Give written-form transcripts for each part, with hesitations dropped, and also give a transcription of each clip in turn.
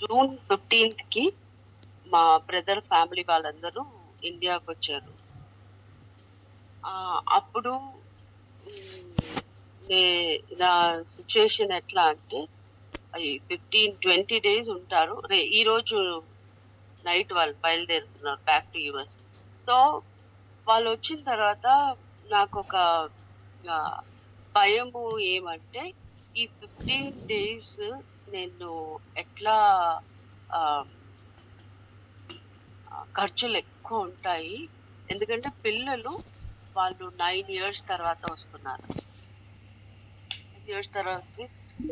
June 15కి మా brother family వాళ్ళందరూ ఇండియాకొచ్చారు. అప్పుడు హ్మ్, నే నా సిట్యుయేషన్ ఎట్లా అంటే 15, 20 డేస్ ఉంటారు. ఈరోజు నైట్ వాళ్ళు బయలుదేరుతున్నారు బ్యాక్ టు యూఎస్. సో, వాళ్ళొచ్చిన తర్వాత నాకొక ఆహ్, భయము ఏమంటే, ఈ 15 డేస్ నేను ఎట్లా ఆహ్, ఖర్చులెక్కువుంటాయి. ఎందుకంటే పిల్లలు వాళ్ళు 9 ఇయర్స్ తర్వాత వస్తున్నారు. 9 ఇయర్స్ తర్వాతకి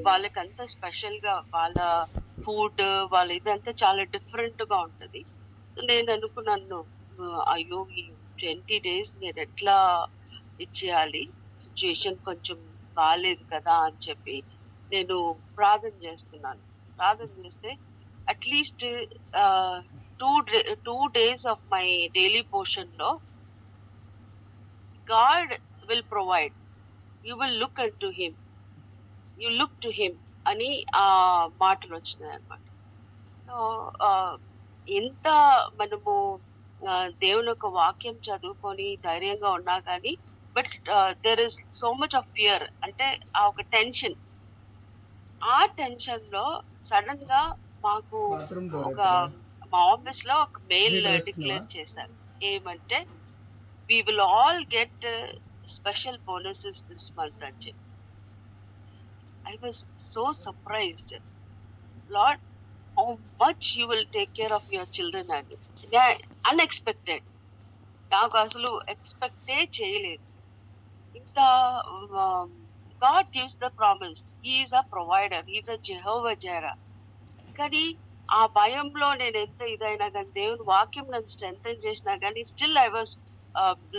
వాళ్ళకంతా స్పెషల్‌గా వాళ్ళ ఫుడ్, వాళ్ళ ఇదంతా చాలా డిఫరెంట్‌గా ఉంటది. నేననుకున్నాను అయ్యో! ఈ 20 డేస్ నేనెట్లా ఇచ్చేయాలి? సిట్యుయేషన్ కొంచెం బాలేదు కదా! అని చెప్పి నేను ప్రార్థన చేస్తున్నాను. ప్రార్థన చేస్తే at least ah, 2 days of my daily పోర్షన్‌లో God will provide. You will look into him. You look to him అని మాటలొచ్చినాయన్నమాట. సో, ఆహ్, ఎంత మనము దేవుని యొక్క వాక్యం చదువుకొని ధైర్యంగా ఉన్నా గానీ, but there is so much of fear. అంటే ఆ ఒక టెన్షన్. ఆ టెన్షన్‌లో సడెన్‌గా మాకు బాత్రూమ్ డోర్ ఒక ఎక్కడ? మా ఆఫీస్‌లో ఒక మెయిల్ హీటర్ వేసుకున్నావా? డిక్లేర్ చేశారు. ఏమంటే, "we will all get special bonuses this month" అని చెప్పి. I was so surprised. Lord, how much you will take care of your children అని. అన్‌ఎక్స్‌పెక్టెడ్. నాకసలు ఎక్స్‌పెక్టే చేయలేదు. ఇంత ah, God gives the promise. He is a provider. He is a Jehovah Jireh. కానీ ఆ భయంలో నేనెంత ఇదైనా గాని, దేవుని వాక్యం నన్ను స్ట్రెంథెన్ చేసినా గాని, still I was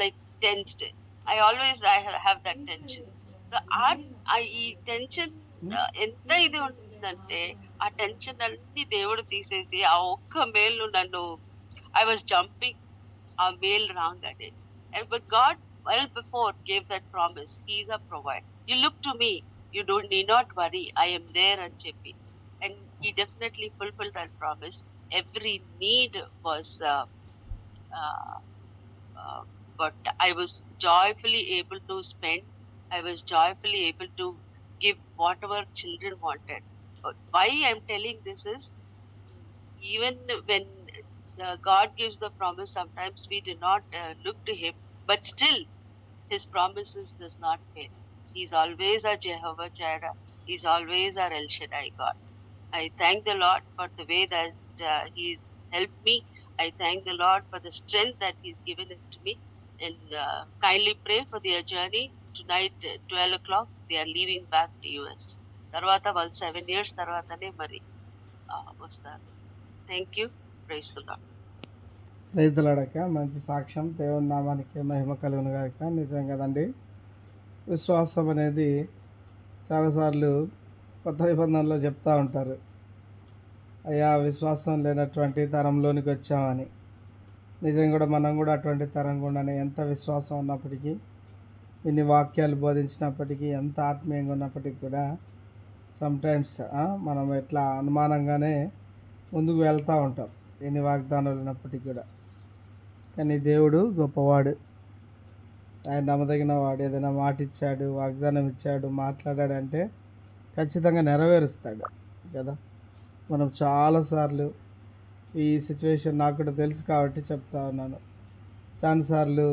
like tensed. I have that tension. So, ఈ టెన్షన్ ఎంత ఇది ఉంటుందంటే, ఆ టెన్షన్ అన్నీ దేవుడు తీసేసి, ఆ ఒక్క మెయిల్ నన్ను ఐ వాస్ జంపింగ్ ఆ మెయిల్ రాంగానే. But God well before gave that promise. He is a provider. You look to me. You need not worry. I am there అని చెప్పి. And he definitely fulfilled that promise. Every need was uh, uh, but I was joyfully able to spend. I was joyfully able to give whatever children wanted. But why I'm telling this is, even when God gives the promise, sometimes we do not look to Him, but still His promises does not fail. He's always our Jehovah Jireh. He's always our El Shaddai God. I thank the Lord for the way that He's helped me. I thank the Lord for the strength that He's given it to me. And kindly pray for their journey. Tonight, 12 o'clock, they are leaving back to US. తర్వాత వాళ్ళు 7 years తర్వాతనే మరి వస్తారు. Thank you. Praise the Lord. Praise the Lord అక్క. మంచి సాక్ష్యం. దేవుని నామానికి మహిమ కలుగును గాక. నిజం కదండి. విశ్వాసం అనేది చాలాసార్లు కొత్త నిబంధనలో చెప్తూ ఉంటారు. అయ్యా, విశ్వాసం లేనటువంటి తరంలోనికి వచ్చామని. నిజం కూడా మనం కూడా అటువంటి తరం గుండానే ఎంత విశ్వాసం ఉన్నప్పటికీ, ఇన్ని వాక్యాలు బోధించినప్పటికీ, ఎంత ఆత్మీయంగా ఉన్నప్పటికీ కూడా సమ్టైమ్స్ మనం ఎట్లా అనుమానంగానే ముందుకు వెళ్తూ ఉంటాం, ఎన్ని వాగ్దానాలు ఉన్నప్పటికీ కూడా. కానీ దేవుడు గొప్పవాడు. ఆయన నమ్మదగిన వాడు. ఏదైనా మాట ఇచ్చాడు, వాగ్దానం ఇచ్చాడు, మాట్లాడాడంటే ఖచ్చితంగా నెరవేరుస్తాడు కదా. మనం చాలాసార్లు ఈ సిచ్యువేషన్ నాకు కూడా తెలుసు కాబట్టి చెప్తా ఉన్నాను. చాలాసార్లు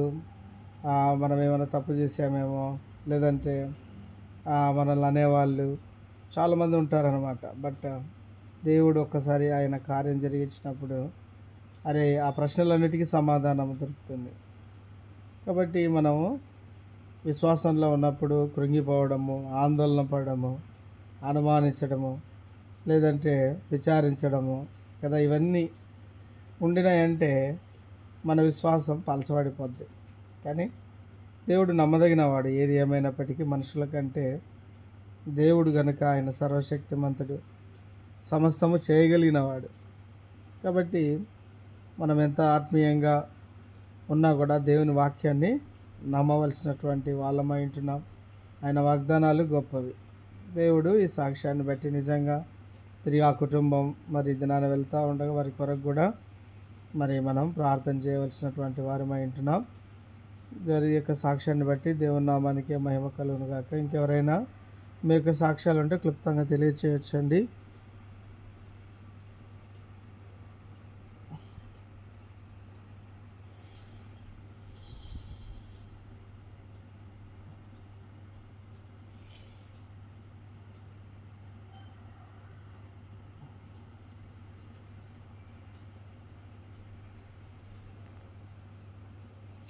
మనం ఏమైనా తప్పు చేసామేమో, లేదంటే మనల్ని అనేవాళ్ళు చాలామంది ఉంటారనమాట. బట్ దేవుడు ఒక్కసారి ఆయన కార్యం జరిగించినప్పుడు అరే ఆ ప్రశ్నలన్నిటికీ సమాధానం దొరుకుతుంది. కాబట్టి మనము విశ్వాసంలో ఉన్నప్పుడు కృంగిపోవడము, ఆందోళన పడడము, అనుమానించడము, లేదంటే విచారించడము కదా, ఇవన్నీ ఉండినాయంటే మన విశ్వాసం పలచబడిపోద్ది. కానీ దేవుడు నమ్మదగిన వాడు. ఏది ఏమైనప్పటికీ మనుషుల కంటే దేవుడు గనుక ఆయన సర్వశక్తిమంతుడు, సమస్తము చేయగలిగినవాడు. కాబట్టి మనం ఎంత ఆత్మీయంగా ఉన్నా కూడా దేవుని వాక్యాన్ని నమ్మవలసినటువంటి వాళ్ళమై ఉంటున్నాం. ఆయన వాగ్దానాలు గొప్పవి. దేవుడు ఈ సాక్ష్యాన్ని బట్టి నిజంగా తిరిగి ఆ కుటుంబం మరి దినాన్ని వెళ్తూ ఉండగా వారి కొరకు కూడా మరి మనం ప్రార్థన చేయవలసినటువంటి వారమై ఉంటున్నాం. వారి యొక్క సాక్ష్యాన్ని బట్టి దేవుని నామానికి మహిమ కలుగును గాక. ఇంకెవరైనా మీ యొక్క సాక్ష్యాలు ఉంటే క్లుప్తంగా తెలియచేయొచ్చండి.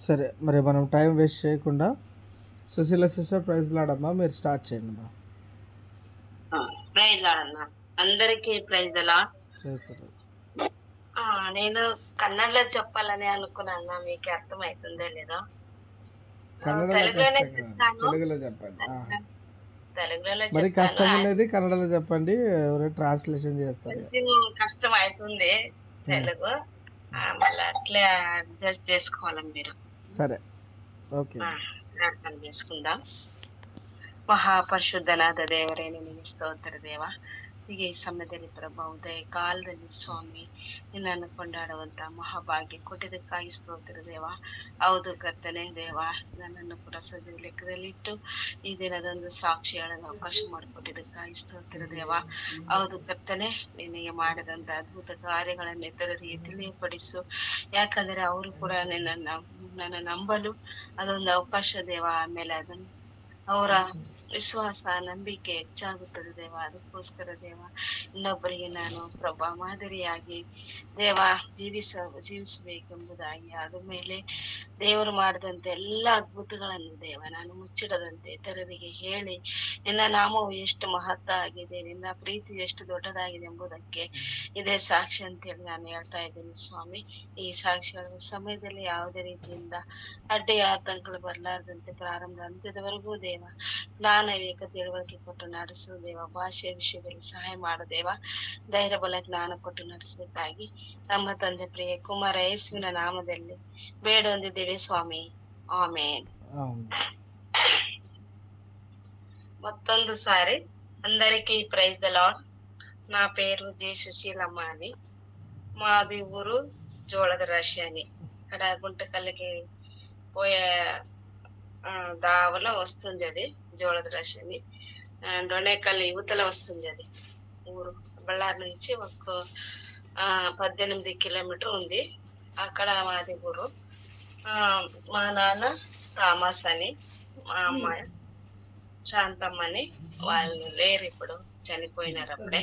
సరే, మరి మనం టైం వేస్ట్ చేయకుండా సుశీల సిస్టర్ ప్రైజ్ లాడమ్మా, మీరు స్టార్ట్ చేయండి అమ్మా. ప్రైజ్ లాడన్నా, అందరికీ ప్రైజ్ లా. చేస్తారు. నేను కన్నడలో చెప్పాలని అనుకున్నాను, మీకు అర్థమవుతుందో లేదో. తెలుగులోనే చెప్తాను. తెలుగులో చెప్పండి. తెలుగులో మరి కష్టం ఉండేది కన్నడలో చెప్పండి, ఎవరు ట్రాన్స్లేషన్ చేస్తారు. కొంచెం కష్టం అవుతుంది తెలుగు, మళ్ళీ అట్లా అడ్జస్ట్ చేసుకోవాలి మీరు. సరే, ఓకే. ప్రార్థన చేసుకుందాం. ಮಹಾಪರಿಶುದ್ಧನಾದ ದೇವರೇ, ನಿನಗೆ ಸ್ತೋತ್ರ ದೇವ. ಈಗ ಈ ಸಮಯದಲ್ಲಿ ಪ್ರಭಾ, ಉದಯ ಕಾಲದಲ್ಲಿ ಸ್ವಾಮಿ ನಿನ್ನನ್ನು ಕೊಂಡಾಡುವಂತ ಮಹಾಭಾಗ್ಯ ಕೊಟ್ಟಿದ್ದಕ್ಕಾಗಿ ಸ್ತೋತ್ರ ದೇವ. ಹೌದು ಕರ್ತನೆ ದೇವ, ನನ್ನನ್ನು ಕೂಡ ಸಜೀವ ಲೆಕ್ಕದಲ್ಲಿಟ್ಟು ಈ ದಿನದೊಂದು ಸಾಕ್ಷಿ ಹೇಳಲು ಅವಕಾಶ ಮಾಡಿಕೊಟ್ಟಿದ್ದಕ್ಕಾಗಿ ಸ್ತೋತ್ರ ದೇವ. ಹೌದು ಕರ್ತನೆ, ನಿನಗೆ ಮಾಡಿದಂತ ಅದ್ಭುತ ಕಾರ್ಯಗಳನ್ನು ಇತರರಿಗೆ ತಿಳಿಯಪಡಿಸು. ಯಾಕಂದ್ರೆ ಅವರು ಕೂಡ ನನ್ನ ನಂಬಲು ಅದೊಂದು ಅವಕಾಶ ದೇವ. ಆಮೇಲೆ ಅದನ್ನು ಅವರ ವಿಶ್ವಾಸ ನಂಬಿಕೆ ಹೆಚ್ಚಾಗುತ್ತದೆ ದೇವ. ಅದಕ್ಕೋಸ್ಕರ ದೇವ, ಇನ್ನೊಬ್ಬರಿಗೆ ನಾನು ಪ್ರಭಾ ಮಾದರಿಯಾಗಿ ದೇವ ಜೀವಿಸಬೇಕೆಂಬುದಾಗಿ, ಅದ ಮೇಲೆ ದೇವರು ಮಾಡಿದಂತೆ ಎಲ್ಲ ಅದ್ಭುತಗಳನ್ನು ದೇವ ನಾನು ಮುಚ್ಚಿಡದಂತೆ ಇತರರಿಗೆ ಹೇಳಿ, ನಿನ್ನ ನಾಮವು ಎಷ್ಟು ಮಹತ್ವ ಆಗಿದೆ, ನಿನ್ನ ಪ್ರೀತಿ ಎಷ್ಟು ದೊಡ್ಡದಾಗಿದೆ ಎಂಬುದಕ್ಕೆ ಇದೇ ಸಾಕ್ಷಿ ಅಂತೇಳಿ ನಾನು ಹೇಳ್ತಾ ಇದ್ದೀನಿ ಸ್ವಾಮಿ. ಈ ಸಾಕ್ಷಿಗಳ ಸಮಯದಲ್ಲಿ ಯಾವುದೇ ರೀತಿಯಿಂದ ಅಡ್ಡಿ ಆತಂಕಗಳು ಬರಲಾರದಂತೆ ಪ್ರಾರಂಭ ಅಂತ್ಯದವರೆಗೂ ದೇವ ಜ್ಞಾನ ವಿವೇಕ ತಿಳುವಳಿಕೆ ಕೊಟ್ಟು ನಡೆಸು ದೇವ. ಭಾಷೆಯ ವಿಷಯದಲ್ಲಿ ಸಹಾಯ ಮಾಡು ದೇವ. ಧೈರ್ಯ ಬಲ ಜ್ಞಾನ ಕೊಟ್ಟು ನಡೆಸಬೇಕಾಗಿ ನಮ್ಮ ತಂದೆ ಪ್ರಿಯ ಕುಮಾರ ಯೇಸುವಿನ ನಾಮದಲ್ಲಿ ಬೇಡ ಹೊಂದಿದ್ದೇವೆ ಸ್ವಾಮಿ, ಆಮೇನ್. మత్తొందు సారి అందరికీ ప్రైజ్ ద లార్డ్. నా పేరు జే సుశీలమ్మ అని, మాది ఊరు జోಳದ రాశి అని. ఇక్కడ గుంటకల్లికి పోయే దావలో వస్తుంది అది జోಳದ రాశి అని. డొనేకల్ యువతల వస్తుంది అది ఊరు. బళ్ళారి నుంచి ఒక 18 కిలోమీటర్ ఉంది. అక్కడ మాది ఊరు. మా నాన్న థామస్ అని, మా అమ్మ శాంతమ్మని. వాళ్ళు లేరు ఇప్పుడు, చనిపోయినారు అప్పుడే.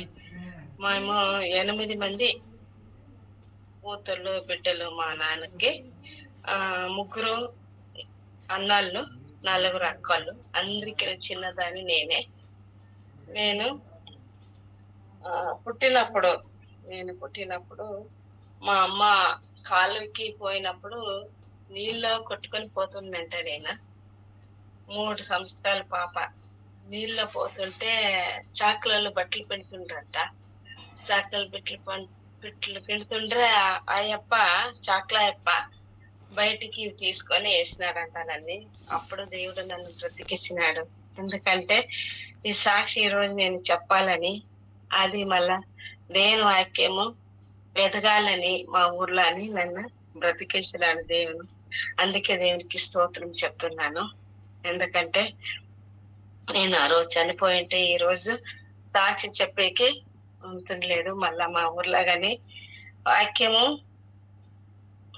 మేము 8 మంది కూతుళ్ళు బిడ్డలు మా నాన్నకి. 3 అన్నాళ్ళు, 4 అక్కళ్ళు. అందరికీ చిన్నదాన్ని నేనే. నేను పుట్టినప్పుడు మా అమ్మ కాలుకి పోయినప్పుడు నీళ్ళలో కొట్టుకొని పోతుందంట. నేను 3 సంవత్సరాల పాప నీళ్ళలో పోతుంటే చాకులలో బట్టలు పెడుతుండ్రంట. చాకులు బట్టలు పెడుతుండ్రే అయ్యప్ప, చాకులయ్యప్ప బయటికి తీసుకొని వేసినాడంట నన్ను. అప్పుడు దేవుడు నన్ను బ్రతికించినాడు. ఎందుకంటే ఈ సాక్షి ఈ రోజు నేను చెప్పాలని, అది మళ్ళా దేవుని వాక్యము ఎదగాలని మా ఊర్లో అని నన్ను బ్రతికించినాడు దేవుడు. అందుకే దేవునికి స్తోత్రం చెప్తున్నాను. ఎందుకంటే నేను ఆ రోజు చనిపోయింటే ఈ రోజు సాక్షి చెప్పేకి ఉంటుండలేదు. మళ్ళా మా ఊర్లో గాని వాక్యము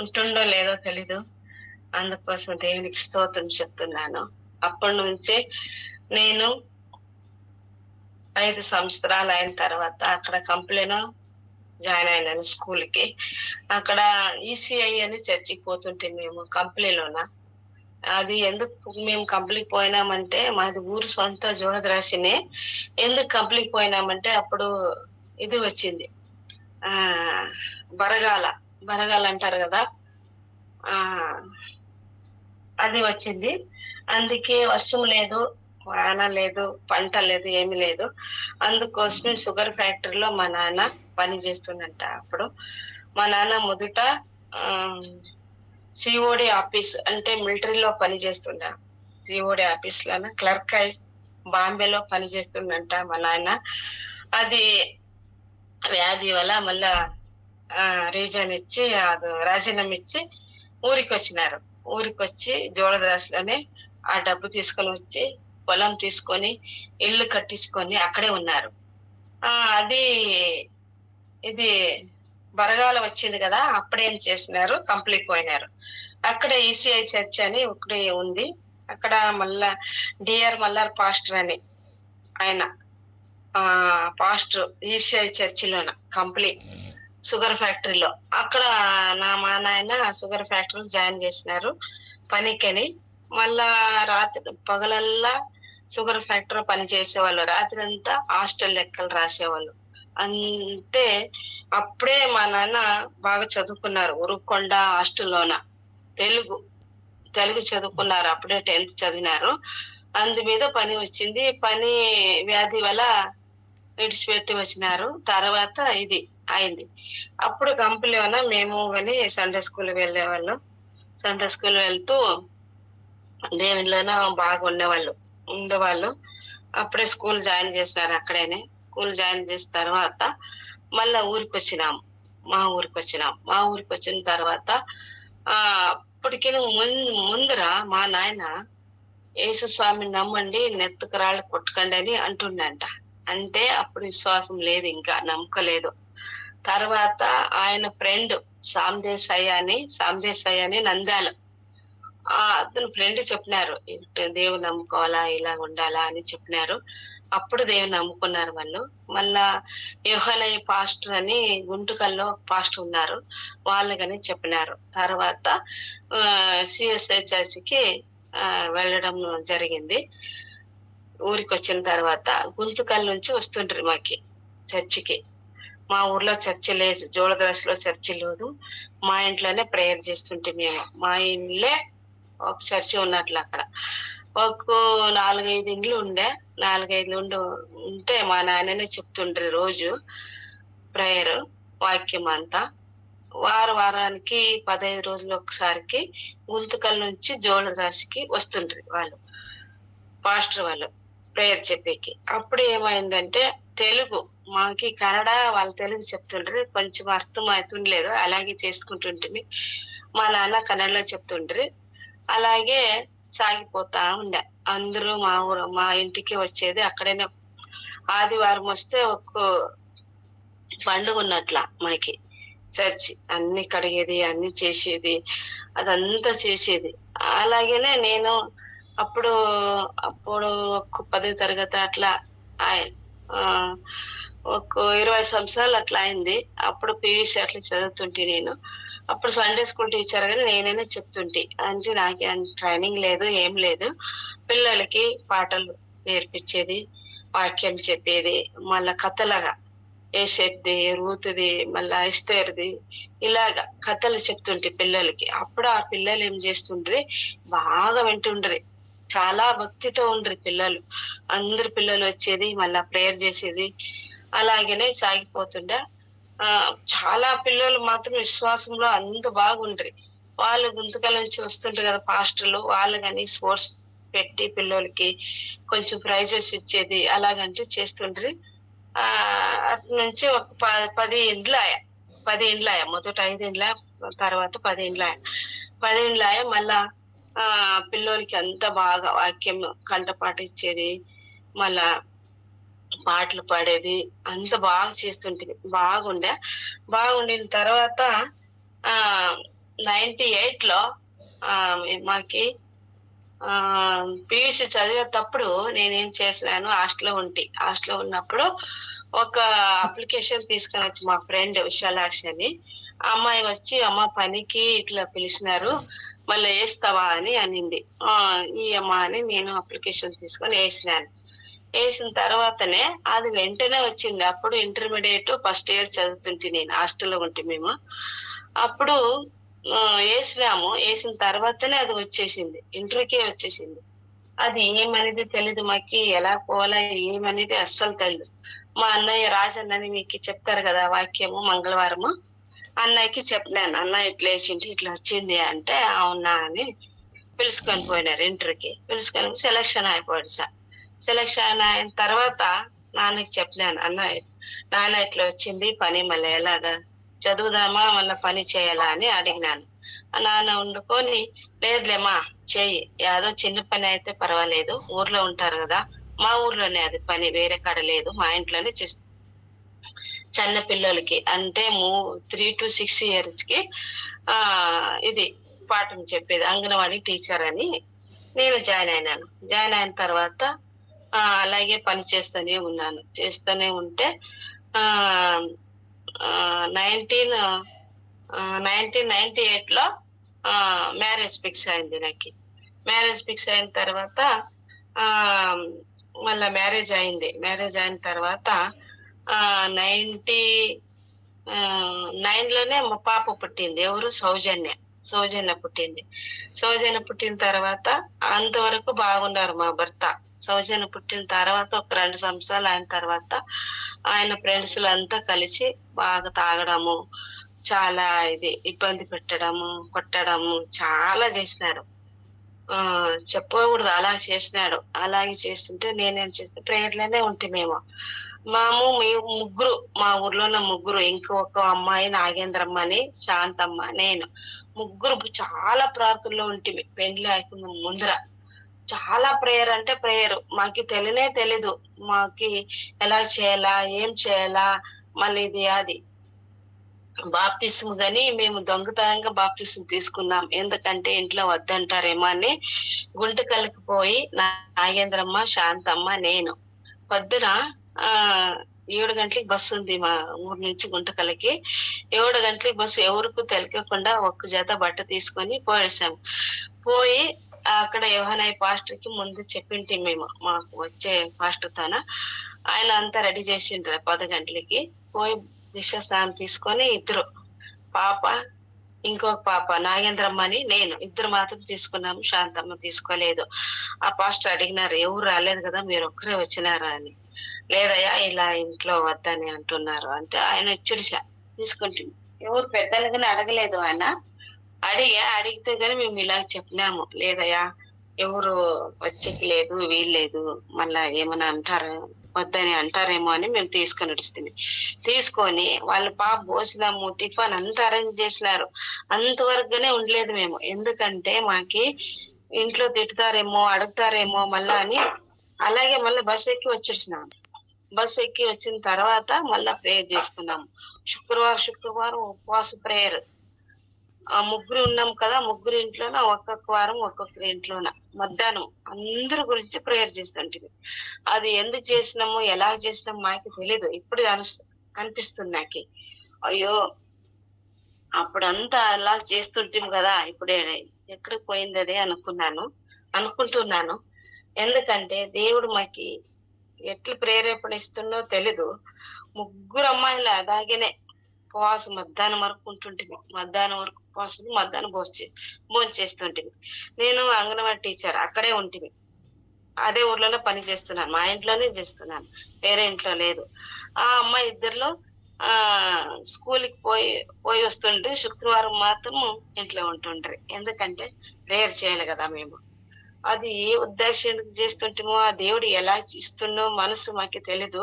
ఉంటుండో లేదో తెలీదు. అందుకోసం దేవునికి స్తోత్రం చెప్తున్నాను. అప్పటి నుంచి నేను 5 సంవత్సరాలు అయిన తర్వాత అక్కడ కంప్లైన్ జాయిన్ అయినాను స్కూల్కి. అక్కడ ఈసీఐ అని చర్చికి పోతుంటే మేము కంప్లీలోన. అది ఎందుకు మేము కంప్లీకి పోయినామంటే, మాది ఊరు సొంత జోಳದ రాశినే. ఎందుకు కంప్లీకి పోయినామంటే అప్పుడు ఇది వచ్చింది, బరగాల అంటారు కదా, అది వచ్చింది. అందుకే వర్షం లేదు, వాన లేదు, పంట లేదు, ఏమి లేదు. అందుకోసమే షుగర్ ఫ్యాక్టరీలో మా నాన్న పని చేస్తుందంట. అప్పుడు మా నాన్న మొదట సిఓడి ఆఫీస్ అంటే మిలిటరీలో పని చేస్తుండ. సిఓడి ఆఫీస్ లోన క్లర్క్ అయి బాంబేలో పని చేస్తుండంట మా నాన్న. అది వ్యాధి వల్ల మళ్ళా రీజన్ ఇచ్చి అది రాజీనామా ఇచ్చి ఊరికి వచ్చినారు. ఊరికి వచ్చి జోళదాసులోనే ఆ డబ్బు తీసుకొని వచ్చి పొలం తీసుకొని ఇల్లు కట్టించుకొని అక్కడే ఉన్నారు. అది ఇది బరగాల వచ్చింది కదా, అప్పుడేం చేసినారు, కంప్లీట్ పోయినారు. అక్కడ ఈసీఐ చర్చ్ అని ఒకటి ఉంది. అక్కడ మళ్ళా డిఆర్ మల్లార్ పాస్టర్ అని ఆయన పాస్టర్ ఈసీఐ చర్చిలోన కంప్లీట్ షుగర్ ఫ్యాక్టరీలో. అక్కడ మా నాయన షుగర్ ఫ్యాక్టరీలో జాయిన్ చేసినారు పనికని. మళ్ళా రాత్రి పగలల్లా షుగర్ ఫ్యాక్టరీ పని చేసేవాళ్ళు, రాత్రి అంతా హాస్టల్ లెక్కలు రాసేవాళ్ళు. అంటే అప్పుడే మా నాన్న బాగా చదువుకున్నారు ఉరుకొండ హాస్టల్లోన. తెలుగు చదువుకున్నారు, అప్పుడే 10th చదివినారు. అందు మీద పని వచ్చింది. పని వ్యాధి వల్ల విడిచిపెట్టి వచ్చినారు. తర్వాత ఇది అయింది. అప్పుడు కంపెనీలోన మేము కానీ సండే స్కూల్ వెళ్ళేవాళ్ళం. సండే స్కూల్ వెళ్తూ దేవునిలోన బాగా ఉండేవాళ్ళు. అప్పుడే స్కూల్ జాయిన్ చేసినారు. అక్కడేనే స్కూల్ జాయిన్ చేసిన తర్వాత మళ్ళా ఊరికి వచ్చినాం. మా ఊరికి వచ్చిన తర్వాత అప్పటికి ముందర మా నాయన యేసు స్వామిని నమ్మండి, నెత్తుకు రాళ్ళు కొట్టుకండి అని అంటుండంట. అంటే అప్పుడు విశ్వాసం లేదు, ఇంకా నమ్మకలేదు. తర్వాత ఆయన ఫ్రెండ్ సామదేశయ్య అని నంద్యాల అతను ఫ్రెండ్ చెప్పినారు, దేవుని నమ్ముకోవాలా, ఇలా ఉండాలా అని చెప్పినారు. అప్పుడు దేవుని నమ్ముకున్నారు వాళ్ళు. మళ్ళా యోహానయ్య పాస్టర్ అని గుంటుకల్లో పాస్టర్ ఉన్నారు, వాళ్ళు కానీ చెప్పినారు. తర్వాత సిఎస్ఐ చర్చికి వెళ్ళడం జరిగింది. ఊరికి వచ్చిన తర్వాత గుంతుకల్ నుంచి వస్తుండ్రి మాకి చర్చికి. మా ఊర్లో చర్చి లేదు, జోళదరస్లో చర్చి లేదు. మా ఇంట్లోనే ప్రేయర్ చేస్తుంటే మేము. మా ఇల్లే ఒక చర్చి ఉన్నట్లు. అక్కడ ఒక 4-5 ఇండ్లు ఉండే. 4-5 ఉంటే మా నాన్ననే చెప్తుండ్రి రోజు ప్రేయర్ వాక్యం అంతా. వారానికి 15 రోజులు ఒకసారికి గుంతకల్ నుంచి జోళరాశికి వస్తుండ్రి వాళ్ళు పాస్టర్ వాళ్ళు ప్రేయర్ చెప్పేకి. అప్పుడు ఏమైందంటే తెలుగు మాకి కన్నడ వాళ్ళు తెలుగు చెప్తుండ్రి, కొంచెం అర్థం అవుతుండలేదు. అలాగే చేసుకుంటుంటే మా నాన్న కన్నడలో చెప్తుండ్రి. అలాగే సాగిపోతా ఉండే. అందరూ మా ఇంటికి వచ్చేది. అక్కడైనా ఆదివారం వస్తే ఒక పండుగ ఉన్నట్ల మనకి. చర్చి అన్ని కడిగేది, అన్ని చేసేది, అదంతా చేసేది. అలాగేనే నేను అప్పుడు ఒక 10వ తరగతి అట్లా ఒక 20 సంవత్సరాలు అట్లా అయింది. అప్పుడు పీవీసీ అట్లా చదువుతుంటే నేను. అప్పుడు సండే స్కూల్ టీచర్ గానీ నేనైనా చెప్తుంటే. అంటే నాకే ట్రైనింగ్ లేదు, ఏం లేదు. పిల్లలకి పాటలు నేర్పించేది, వాక్యం చెప్పేది, మళ్ళా కథలుగా ఏసేది, రూతుది, మళ్ళా ఎస్తేర్ది, ఇలాగా కథలు చెప్తుంటే పిల్లలకి. అప్పుడు ఆ పిల్లలు ఏం చేస్తుండ్రి, బాగా వింటుండ్రి, చాలా భక్తితో ఉండ్రి పిల్లలు. అందరు పిల్లలు వచ్చేది, మళ్ళా ప్రేయర్ చేసేది. అలాగనే సాగిపోతుండే. చాలా పిల్లలు మాత్రం విశ్వాసంలో అంత బాగుండ్రి. వాళ్ళు గుంతకల నుంచి వస్తుంటారు కదా పాస్టర్లు, వాళ్ళు కానీ స్పోర్ట్స్ పెట్టి పిల్లలకి కొంచెం ప్రైజెస్ ఇచ్చేది, అలాగంటే చేస్తుండ్రి. అటు నుంచి ఒక 10 ఇండ్లు ఆయా. 10 ఇండ్లు ఆయా. మొదట 5 ఇండ్ల, తర్వాత 10 ఇండ్లు ఆయా. 10 ఇండ్లు ఆయా. మళ్ళా పిల్లలకి అంత బాగా వాక్యం కంటపాట ఇచ్చేది, మళ్ళా పాటలు పాడేది, అంత బాగా చేస్తుంటుంది. బాగుండిన తర్వాత 98లో మాకి పీయూసీ చదివేటప్పుడు నేనేం చేసినాను, హాస్టల్లో ఉన్నప్పుడు ఒక అప్లికేషన్ తీసుకొని వచ్చి మా ఫ్రెండ్ విశాలాక్షి అని అమ్మాయి వచ్చి, అమ్మ పనికి ఇట్లా పిలిచినారు, మళ్ళీ వేస్తావా అని అనింది. ఈ అమ్మ అని నేను అప్లికేషన్ తీసుకొని వేసిన తర్వాతనే అది వెంటనే వచ్చింది. అప్పుడు ఇంటర్మీడియట్ ఫస్ట్ ఇయర్ చదువుతుంటే నేను, హాస్టల్లో ఉంటే మేము. అప్పుడు వేసిన తర్వాతనే అది వచ్చేసింది, ఇంటర్వ్యూకే వచ్చేసింది. అది ఏమనేది తెలీదు మాకి, ఎలా పోవాలా ఏమనేది అస్సలు తెలీదు. మా అన్నయ్య రాజన్నని మీకు చెప్తారు కదా వాక్యము మంగళవారము, అన్నయ్యకి చెప్పినాను, అన్న ఇట్లా వేసింటి ఇట్లా వచ్చింది అంటే అవునా అని పిలుచుకొని పోయినారు. ఇంటర్వ్యూకి పిలుచుకొని సెలక్షన్ అయిపోయాడు సార్. సెలక్షన్ అయిన తర్వాత నాన్నకి చెప్పినాను, నాన్న ఇట్లా వచ్చింది పని, మళ్ళీ ఎలాగా చదువుదామా మళ్ళీ పని చేయాలా అని అడిగినాను. నాన్న వండుకొని, లేదులేమా చెయ్యి, ఏదో చిన్న పని అయితే పర్వాలేదు, ఊర్లో ఉంటారు కదా, మా ఊర్లోనే అది పని, వేరే కాడ లేదు, మా ఇంట్లోనే చేస్తాను. చిన్న పిల్లలకి అంటే 3 to 6 years కి ఇది పాఠం చెప్పేది, అంగన్వాడీ టీచర్ అని నేను జాయిన్ అయినాను. జాయిన్ అయిన తర్వాత అలాగే పని చేస్తూనే ఉంటే 1998లో మ్యారేజ్ ఫిక్స్ అయింది నాకు. మ్యారేజ్ ఫిక్స్ అయిన తర్వాత మళ్ళా మ్యారేజ్ అయిన తర్వాత 99లోనే మా పాప పుట్టింది. ఎవరు? సౌజన్య పుట్టింది. సౌజన్య పుట్టిన తర్వాత అంతవరకు బాగున్నారు మా భర్త. సౌజన్య పుట్టిన తర్వాత ఒక 2 సంవత్సరాలు అయిన తర్వాత ఆయన ఫ్రెండ్స్లంతా కలిసి బాగా తాగడము, చాలా ఇబ్బంది పెట్టడము, కొట్టడము చాలా చేసినాడు. చెప్పకూడదు, అలా చేసినాడు. అలాగే చేస్తుంటే నేనేం చేస్తే ప్రేయర్లోనే ఉంటే మేము ముగ్గురు, మా ఊర్లోనే ముగ్గురు, ఇంకొక అమ్మాయి నాగేంద్రమ్మ అని, శాంతమ్మ, నేను ముగ్గురు చాలా ప్రార్థనలో ఉంటుంది. పెండ్లి అయిపోయిన ముందర చాలా ప్రేయర్ అంటే ప్రేయర్. మాకి తెలీదు మాకి ఎలా చేయాలా, ఏం చేయాలా. మళ్ళీ అది బాప్తిస్మ్ గాని మేము దొంగతనంగా బాప్తిస్మ్ తీసుకున్నాం. ఎందుకంటే ఇంట్లో వద్దంటారేమో అని గుంటకల్కి పోయి నాగేంద్రమ్మ, శాంతమ్మ, నేను పొద్దున 7 గంటలకి బస్సు ఉంది మా ఊరు నుంచి గుంటకల్కి. 7 గంటలకి బస్సు, ఎవరికి తెలియకుండా ఒక్క జత బట్ట తీసుకొని పోయేసాము. పోయి అక్కడ యోహానయ్య పాస్టర్ కి ముందు చెప్పింటి మేము, మాకు వచ్చే పాస్టర్ తన. ఆయన అంతా రెడీ చేసిండ్రు. 10 గంటలకి పోయి దీక్షాస్నానం తీసుకొని ఇద్దరు, పాప ఇంకొక పాప నాగేంద్రమ్మ అని నేను, ఇద్దరు మాత్రం తీసుకున్నాము. శాంతమ్మ తీసుకోలేదు. ఆ పాస్టర్ అడిగినారు, ఎవరు రాలేదు కదా, మీరు ఒక్కరే వచ్చినారా అని. లేదయ్యా, ఇలా ఇంట్లో వద్దని అంటున్నారు అంటే ఆయన ఇచ్చిడిసా తీసుకుంటుంది. ఎవరు పెద్దలుగానే అడగలేదు. ఆయన అడిగితే గానీ మేము ఇలా చెప్పినాము, లేదయ్యా ఎవరు వచ్చేకి లేదు, వీల్లేదు, మళ్ళా ఏమన్నా వద్దని అంటారేమో అని మేము తీసుకొని వాళ్ళ పాప భోజనము, టిఫిన్ అంతా అరేంజ్ చేసినారు. అంతవరకుగానే ఉండలేదు మేము. ఎందుకంటే మాకి ఇంట్లో తిడతారేమో, అడుగుతారేమో మళ్ళా అని. అలాగే మళ్ళీ బస్ ఎక్కి వచ్చేసినాము. బస్ ఎక్కి వచ్చిన తర్వాత మళ్ళా ప్రేయర్ చేసుకున్నాము. శుక్రవారం ఉపవాస ప్రేయర్. ముగ్గురు ఉన్నాం కదా, ముగ్గురు ఇంట్లోన ఒక్కొక్క వారం ఒక్కొక్కరి ఇంట్లోన మధ్యాహ్నం అందరి గురించి ప్రేయర్ చేస్తుంటుంది. అది ఎందుకు చేసినాము, ఎలా చేసినాము మాకు తెలీదు. ఇప్పుడు అనిపిస్తుంది నాకు, అయ్యో అప్పుడంతా అలా చేస్తుంటాం కదా, ఇప్పుడే ఎక్కడికి పోయింది అదే అనుకుంటున్నాను. ఎందుకంటే దేవుడు మాకి ఎట్లా ప్రేరేపణ ఇస్తుందో తెలీదు. ముగ్గురు అమ్మాయిలు అలాగేనే ఉపవాసం మధ్యాహ్నం వరకు ఉంటుంటిమి. మధ్యాహ్నం వరకు ఉపవాసం, మధ్యాహ్నం భోజనం చేస్తుంటిమి. నేను అంగన్వాడీ టీచర్, అక్కడే ఉంటుంది. అదే ఊర్లోనే పని చేస్తున్నాను, మా ఇంట్లోనే చేస్తున్నాను, వేరే ఇంట్లో లేదు. ఆ అమ్మాయి ఇద్దరిలో స్కూల్కి పోయి వస్తుంటే శుక్రవారం మాత్రం ఇంట్లో ఉంటుండ్రి. ఎందుకంటే ప్రేయర్ చేయాలి కదా మేము. అది ఏ ఉద్దేశానికి చేస్తుంటామో, ఆ దేవుడు ఎలా ఇస్తుండో మనసు మాకు తెలీదు.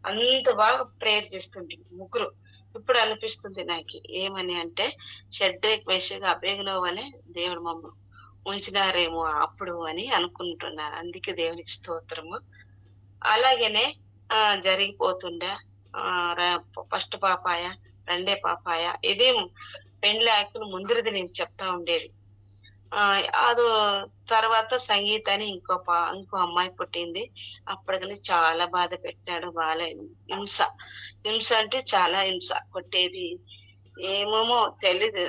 అంత బాగా ప్రేయర్ చేస్తుంటాం ముగ్గురు. ఇప్పుడు అనిపిస్తుంది నాకు, ఏమని అంటే షడ్రేక్, మెషక్, అబేగనో వలె దేవుడు మమ్మ ఉంచినారేమో అప్పుడు అని అనుకుంటున్నాను. అందుకే దేవునికి స్తోత్రము. అలాగనే జరిగిపోతుండే. ఫస్ట్ పాపాయ, రెండే పాపాయ, ఇదే పెండ్లి ఆకులు ముందరిది నేను చెప్తా ఉండేది. అది తర్వాత సంగీత అని ఇంకో అమ్మాయి పుట్టింది. అప్పటికని చాలా బాధ పెట్టాడు. హింస అంటే చాలా హింస, కొట్టేది ఏమేమో తెలీదు.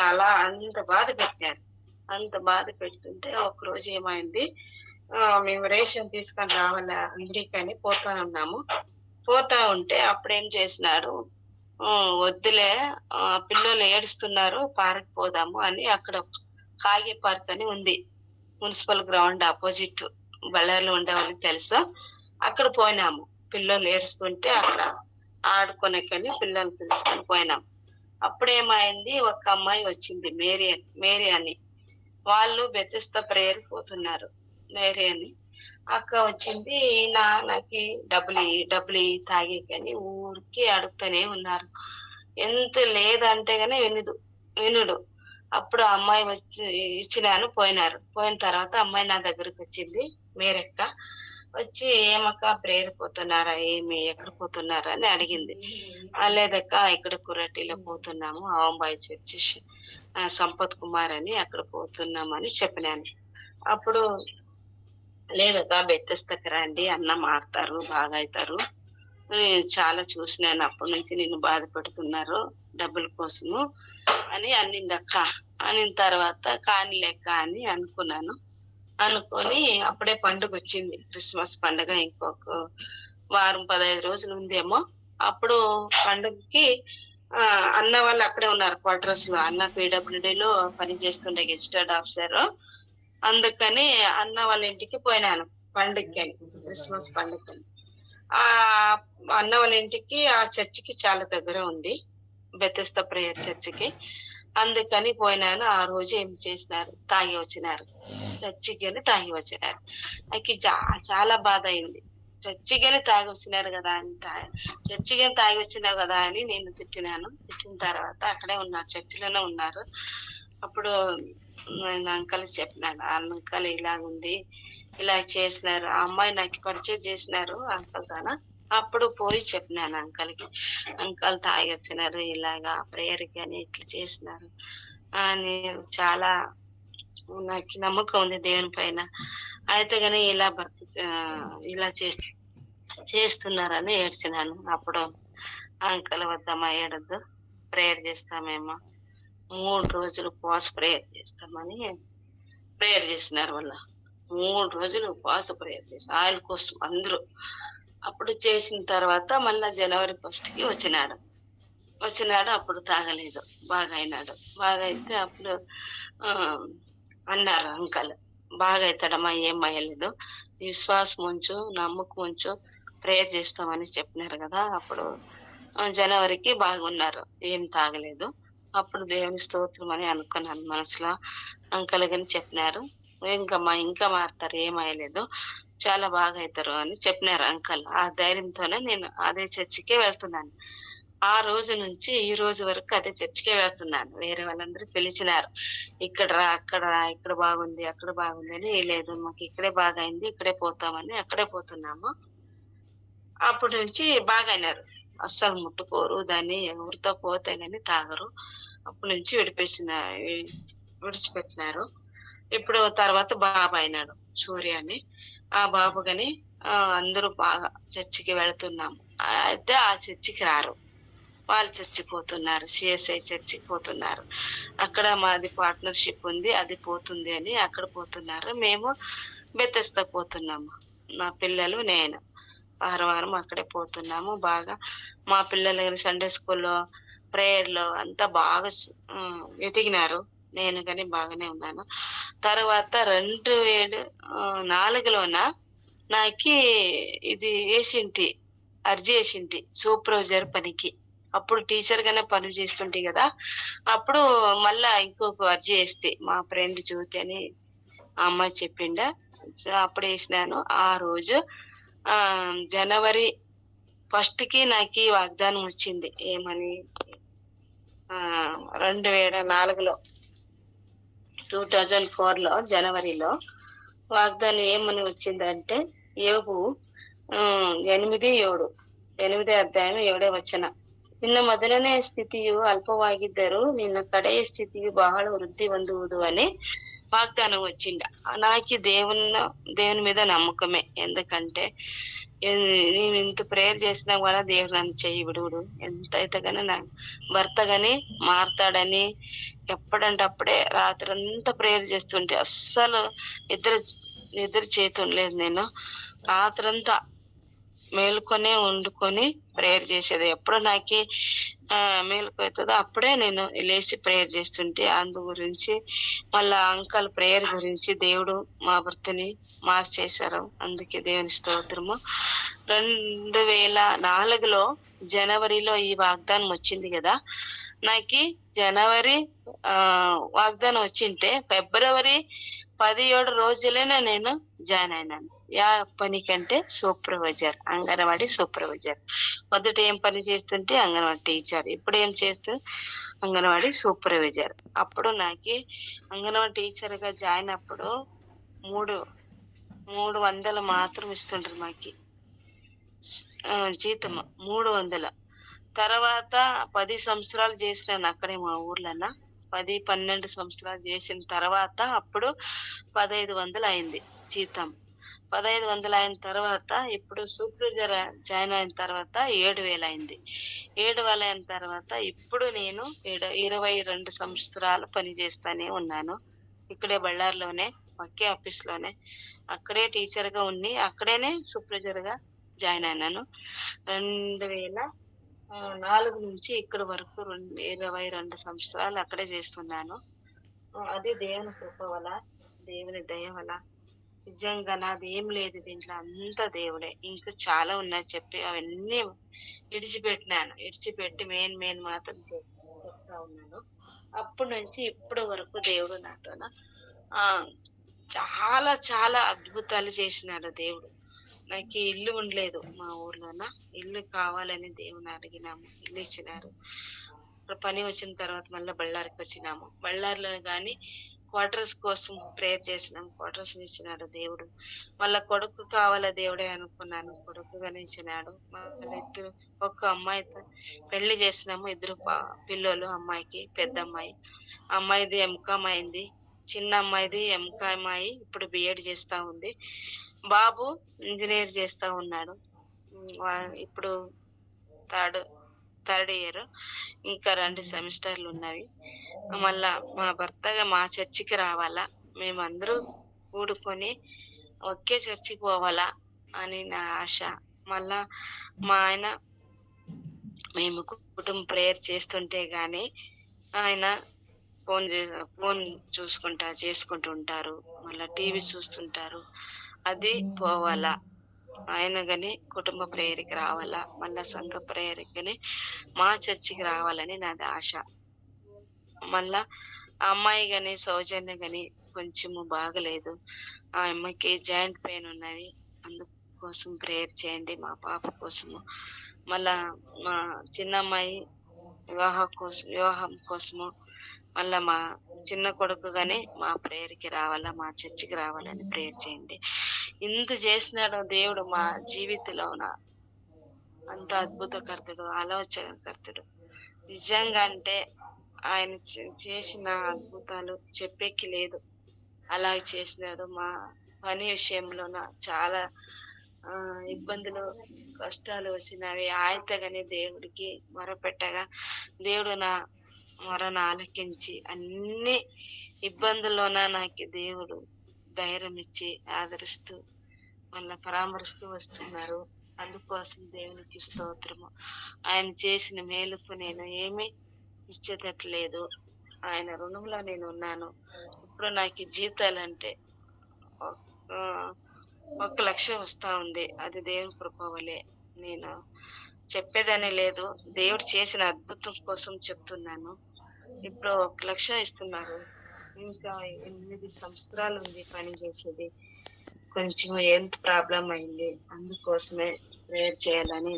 అలా అంత బాధ పెట్టాడు. అంత బాధ పెడుతుంటే ఒకరోజు ఏమైంది, మేము రేషన్ తీసుకొని రావాల అంగడికని పోతా ఉంటే అప్పుడేం చేసినారు, వద్దులే పిల్లలు ఏడుస్తున్నారు, పార్క్ పోదాము అని. అక్కడ కాగే పార్క్ అని ఉంది, మున్సిపల్ గ్రౌండ్ ఆపోజిట్, బళ్ళారిలో ఉండే వాళ్ళకి తెలుసు. అక్కడ పోయినాము. పిల్లలు ఏడుస్తుంటే అక్కడ ఆడుకోనకని పిల్లల్ని పిలుచుకొని పోయినాం. అప్పుడేమైంది, ఒక అమ్మాయి వచ్చింది, మేరీ అని. వాళ్ళు బెతెస్దా ప్రేయర్ పోతున్నారు, మేరీ అని. అక్క వచ్చింది, నాకు డబ్బులు తాగి కానీ ఊరికి అడుగుతూనే ఉన్నారు. ఎంత లేదంటే గానీ వినుడు. అప్పుడు ఆ అమ్మాయి వచ్చి ఇచ్చినాను, పోయిన తర్వాత అమ్మాయి నా దగ్గరికి వచ్చింది, మేరక్క. వచ్చి ఏమక్క ప్రేయర్ పోతున్నారా, ఎక్కడ పోతున్నారా అని అడిగింది. లేదక్క ఇక్కడ కురటిలో పోతున్నాము, ఆవంబాయి చర్చి సంపత్ కుమార్ అని అక్కడ పోతున్నామని చెప్పినాను. అప్పుడు లేదక్క బెత్తస్తకి రండి, అన్న మారుతారు, బాగా అవుతారు, చాలా చూసినాను, అప్పటి నుంచి నిన్ను బాధ పెడుతున్నారు డబ్బుల కోసము అని అన్నింది అక్క. అనిన తర్వాత కాని లెక్క అని అనుకొని అప్పుడే పండుగ వచ్చింది, క్రిస్మస్ పండుగ ఇంకొక వారం 15 రోజులు ఉందేమో. అప్పుడు పండుగకి అన్న వాళ్ళు అక్కడే ఉన్నారు క్వార్టర్స్ లో. అన్న పీడబ్ల్యూడీలో పని చేస్తుండే గెజిటెడ్ ఆఫీసర్. అందుకని అన్న వాళ్ళ ఇంటికి పోయినాను పండుగకి, క్రిస్మస్ పండుగని. ఆ అన్న వాళ్ళ ఇంటికి ఆ చర్చికి చాలా దగ్గర ఉంది, బెతెస్దా ప్రేయర్ చర్చికి. అందుకని పోయినాను. ఆ రోజు ఏం చేసినారు, తాగి వచ్చినారు, చర్చికి వెళ్ళి తాగి వచ్చినారు. నాకు చాలా బాధ అయింది. చర్చికి వెళ్ళి తాగి వచ్చినారు కదా చర్చికి వెళ్ళి తాగి వచ్చినారు కదా అని నేను తిట్టినాను. తిట్టిన తర్వాత అక్కడే ఉన్నారు, చర్చిలోనే ఉన్నారు. అప్పుడు నేను అంకల్ చెప్పినాను, అంకల్ ఇలాగుంది, ఇలా చేసినారు, ఆ అమ్మాయి నాకు పరిచయం చేసినారు అంకల్ తన. అప్పుడు పోయి చెప్పినాను అంకల్కి, అంకల్ తాగి వచ్చినారు, ఇలాగా ప్రేయర్కి అని ఇట్లా చేసినారు అని. చాలా నాకు నమ్మకం ఉంది దేవుని పైన, అయితే గానీ ఇలా చేస్తున్నారని ఏడ్చినాను. అప్పుడు అంకల్ వద్దమ్మా ఏడద్దు, ప్రేయర్ చేస్తామేమో, 3 రోజులు ఉపవాస ప్రేయర్ చేస్తామని ప్రేయర్ చేసినారు వాళ్ళ. 3 రోజులు ఉపవాస ప్రేయర్ చేసి ఆయిల్ కోసం అందరూ. అప్పుడు చేసిన తర్వాత మళ్ళా జనవరి 1కి వచ్చినాడు. అప్పుడు తాగలేదు, బాగా అయినాడు. బాగా అయితే అప్పుడు అన్నారు అంకల్, బాగా అవుతాడమ్మా, ఏం అయ్యలేదు, విశ్వాసం ఉంచు, నమ్మకం ఉంచు, ప్రేయర్ చేస్తామని చెప్పినారు కదా. అప్పుడు జనవరికి బాగున్నారు, ఏం తాగలేదు. అప్పుడు దేవుని స్తోత్రం అని అనుకున్నాను మనసులో. అంకల్ గాని చెప్పినారు, ఇంకా మారుతారు, ఏం అయ్యలేదు, చాలా బాగా అవుతారు అని చెప్పినారు అంకల్. ఆ ధైర్యంతోనే నేను అదే చర్చికే వెళ్తున్నాను. ఆ రోజు నుంచి ఈ రోజు వరకు అదే చర్చికే వెళ్తున్నాను. వేరే వాళ్ళందరూ పిలిచినారు, ఇక్కడ రా, అక్కడ రా, ఇక్కడ బాగుంది, అక్కడ బాగుంది అని. లేదు, మాకు ఇక్కడే బాగా అయింది, ఇక్కడే పోతామని అక్కడే పోతున్నాము. అప్పటి నుంచి బాగా అయినారు, అస్సలు ముట్టుకోరు దాన్ని, ఎవరితో పోతే గాని తాగరు. అప్పటి నుంచి విడిచిపెట్టినారు. ఇప్పుడు తర్వాత బాబు అయినాడు సూర్య అని. ఆ బాబు గాని అందరూ బాగా చర్చికి వెళ్తున్నాము. అయితే ఆ చర్చికి రారు, వాళ్ళు చర్చికి పోతున్నారు, సిఎస్ఐ చర్చికి పోతున్నారు. అక్కడ మాది పార్ట్నర్షిప్ ఉంది, అది పోతుంది అని అక్కడ పోతున్నారు. మేము బెతెస్దా పోతున్నాము, మా పిల్లలు నేను వారం అక్కడే పోతున్నాము. బాగా మా పిల్లలు సండే స్కూల్లో ప్రేయర్లో అంతా బాగా ఎదిగినారు. నేను కానీ బాగానే ఉన్నాను. తర్వాత 2004లోన నాకు ఇది అర్జీ వేసింటి సూపర్వైజర్ పనికి. అప్పుడు టీచర్ గానే పని చేస్తుంటే కదా, అప్పుడు మళ్ళా ఇంకొక అర్జీ వేస్తే మా ఫ్రెండ్ జ్యోతి అని ఆ అమ్మాయి చెప్పిండ, అప్పుడు వేసినాను. ఆ రోజు జనవరి 1కి నాకు వాగ్దానం వచ్చింది. ఏమని, 2004లో 2004లో జనవరిలో వాగ్దానం ఏమని వచ్చిందంటే, యోబు 8 అధ్యాయం 7 వచನ, ನಿನ್ನ ಮೊದಲನೇ ಸ್ಥಿತಿಯು ಅಲ್ಪವಾಗಿದ್ದರೂ ನಿನ್ನ ಕಡೆಯ ಸ್ಥಿತಿಯು ಬಹಳ ವೃದ್ಧಿ ಹೊಂದುವುದು అని వాగ్దానం వచ్చిండ. నాకు దేవుని మీద నమ్మకమే. ఎందుకంటే నేను ఇంత ప్రేయర్ చేసినా కూడా దేవుడు నన్ను చెయ్యి విడువుడు. ఎంత అయితే కానీ నా భర్త గాని మారుతాడని ఎప్పుడంటే అప్పుడే రాత్రంతా ప్రేయర్ చేస్తుంటే అస్సలు నిద్ర చేతుండలేదు. నేను రాత్రంతా మేలుకొనే వండుకొని ప్రేయర్ చేసేది. ఎప్పుడు నాకు మేలుకు అవుతుందో అప్పుడే నేను లేచి ప్రేయర్ చేస్తుంటే. అందు గురించి మళ్ళా అంకల్ ప్రేయర్ గురించి దేవుడు మా భర్తని మార్చేశారు. అందుకే దేవుని స్తోత్రము. 2004లో జనవరిలో ఈ వాగ్దానం వచ్చింది కదా. నాకు జనవరి వాగ్దానం వచ్చింటే ఫిబ్రవరి 17 రోజులైనా నేను జాయిన్ అయినాను. యా పనికంటే సూపర్వైజర్, అంగన్వాడీ సూపర్వైజర్. మొదట ఏం పని చేస్తుంటే అంగన్వాడీ టీచర్, ఇప్పుడు ఏం చేస్తూ అంగన్వాడీ సూపర్వైజర్. అప్పుడు నాకు అంగన్వాడీ టీచర్గా జాయిన్ అప్పుడు 300 మాత్రం ఇస్తుంటారు మాకి జీతం, 300. తర్వాత 10 సంవత్సరాలు చేసినాను అక్కడే మా ఊర్లోన. 10-12 సంవత్సరాలు చేసిన తర్వాత అప్పుడు 1500 అయింది జీతం. 1500 అయిన తర్వాత ఇప్పుడు సూపర్వైజర్ జాయిన్ అయిన తర్వాత 7000 అయింది. 7000 అయిన తర్వాత ఇప్పుడు నేను 22 సంవత్సరాలు పని చేస్తానే ఉన్నాను. ఇక్కడే బళ్ళారిలోనే ఒకే ఆఫీస్లోనే అక్కడే టీచర్గా ఉండి అక్కడేనే సూపర్వైజర్గా జాయిన్ అయినాను. 2004 నుంచి ఇక్కడ వరకు 22 సంవత్సరాలు అక్కడే చేస్తున్నాను. అది దేవుని కృప వల్ల, దేవుని దయ వల్ల. నిజంగా నాది ఏం లేదు దీంట్లో, అంతా దేవుడే. ఇంకా చాలా ఉన్నాయి చెప్పి, అవన్నీ విడిచిపెట్టి మెయిన్ మాత్రం చెప్తా ఉన్నాను. అప్పటి నుంచి ఇప్పటి వరకు దేవుడు నాతోన ఆ చాలా చాలా అద్భుతాలు చేసినాడు దేవుడు. నాకు ఇల్లు ఉండలేదు మా ఊర్లోన, ఇల్లు కావాలని దేవుని అడిగినాము, ఇల్లు ఇచ్చినారు. పని వచ్చిన తర్వాత మళ్ళీ బళ్ళారికి వచ్చినాము. బళ్ళారిలో కానీ క్వార్టర్స్ కోసం ప్రేయర్ చేసినాం, క్వార్టర్స్ ఇచ్చినాడు దేవుడు. మళ్ళా కొడుకు కావాలా దేవుడే అనుకున్నాను, కొడుకుగానే ఇచ్చినాడు. మళ్ళీ ఒక అమ్మాయితో పెళ్లి చేసినాము, 2 పిల్లలు. అమ్మాయికి పెద్ద అమ్మాయి, అమ్మాయిది ఎంకామ్ అయింది. చిన్న అమ్మాయిది ఎంకామ్ అయి ఇప్పుడు బిఎడ్ చేస్తా ఉంది. బాబు ఇంజనీర్ చేస్తా ఉన్నాడు. ఇప్పుడు థర్డ్ ఇయర్, ఇంకా 2 సెమిస్టర్లు ఉన్నవి. మళ్ళా మా భర్తగా మా చర్చికి రావాలా, మేమందరూ కూడుకొని ఒకే చర్చికి పోవాలా అని నా ఆశ. మళ్ళా మా ఆయన, మేము కుటుంబ ప్రేయర్ చేస్తుంటే గాని ఆయన ఫోన్ చేసుకుంటూ ఉంటారు, మళ్ళా టీవీ చూస్తుంటారు. అది పోవాలా, ఆయన గాని కుటుంబ ప్రేయర్కి రావాలా, మళ్ళా సంఘ ప్రేయర్కి గాని మా చర్చికి రావాలని నాది ఆశ. మళ్ళా ఆ అమ్మాయి గాని సౌజన్య గాని కొంచెము బాగలేదు, ఆ అమ్మాయికి జాయింట్ పెయిన్ ఉన్నది. అందుకోసం ప్రేయర్ చేయండి మా పాప కోసము. మళ్ళా మా చిన్న అమ్మాయి వివాహం కోసము, మళ్ళా మా చిన్న కొడుకు గాని మా ప్రేయర్కి రావాలా, మా చర్చికి రావాలని ప్రేయర్ చేయండి. ఇంత చేసినాడు దేవుడు మా జీవితంలోన. అంత అద్భుతకర్తడు, ఆలోచనకర్తడు. నిజంగా అంటే ఆయన చేసిన అద్భుతాలు చెప్పేకి లేదు, అలా చేసినాడు. మా పని విషయంలోన చాలా ఇబ్బందులు, కష్టాలు వచ్చినవి. ఆయతగానే దేవుడికి మొరపెట్టగా దేవుడు నా మొరను ఆలకించి అన్ని ఇబ్బందుల్లోన నాకు దేవుడు ధైర్యం ఇచ్చి ఆదరిస్తూ మళ్ళీ పరామర్శిస్తూ వస్తున్నారు. అందుకోసం దేవునికి స్తోత్రము. ఆయన చేసిన మేలుకు నేను ఏమీ ఇచ్చేటట్లేదు, ఆయన రుణంలో నేను ఉన్నాను. ఇప్పుడు నాకు జీతాలంటే 1,00,000 వస్తా ఉంది. అది దేవుని కృప వలె. నేను చెప్పేదని లేదు, దేవుడు చేసిన అద్భుతం కోసం చెప్తున్నాను. ఇప్పుడు 1,00,000 ఇస్తున్నారు. ఇంకా 8 సంవత్సరాలు ఉంది పని చేసేది. కొంచెం హెల్త్ ప్రాబ్లం అయింది, అందుకోసమే ప్రేయర్ చేయాలని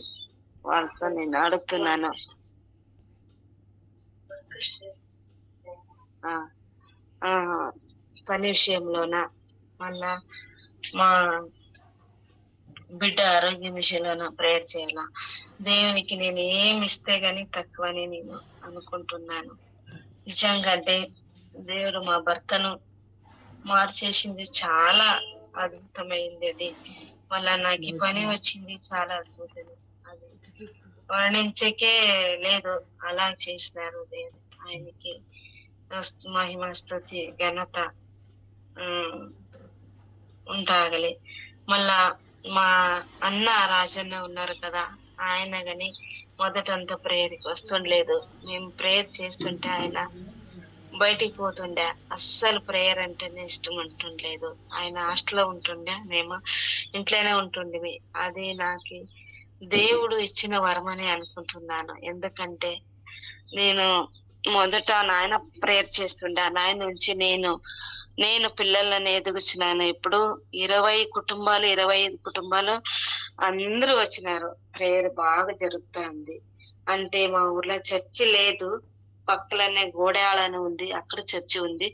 వాళ్ళతో నేను అడుగుతున్నాను. పని విషయంలోన, మళ్ళా మా బిడ్డ ఆరోగ్యం విషయంలోన ప్రేయర్ చేయాలా. దేవునికి నేను ఏమి ఇస్తే గాని తక్కువని నేను అనుకుంటున్నాను. నిజంగా అంటే దేవుడు మా భర్తను మార్చేసింది, చాలా అద్భుతమైంది అది. మళ్ళా నాకు ఈ పని వచ్చింది, చాలా అద్భుతం. అది వర్ణించకే లేదు, అలా చేసినారు దేవుడు. ఆయనకి మహిమ, స్తుతి, ఘనత ఉంటాగలి. మళ్ళా మా అన్న రాజన్న ఉన్నారు కదా, ఆయన గాని మొదటంతా ప్రేయర్కి వస్తుండలేదు. మేము ప్రేయర్ చేస్తుంటే ఆయన బయటికి పోతుండే, అస్సలు ప్రేయర్ అంటేనే ఇష్టం ఉంటుండలేదు. ఆయన హాస్టల్లో ఉంటుండే, మేము ఇంట్లోనే ఉంటుండేవి. అది నాకు దేవుడు ఇచ్చిన వరమని అనుకుంటున్నాను. ఎందుకంటే నేను మొదట నాయన ప్రేయర్ చేస్తుండే, నాయన నుంచి నేను నేను పిల్లలని ఎదుగుచున్నాను. ఇప్పుడు 25 కుటుంబాలు అందరూ వచ్చినారు. ప్రేయర్ బాగా జరుగుతా ఉంది. అంటే మా ఊర్లో చర్చి లేదు. పక్కలనే గోడాల అని ఉంది. అక్కడ చర్చి ఉంది.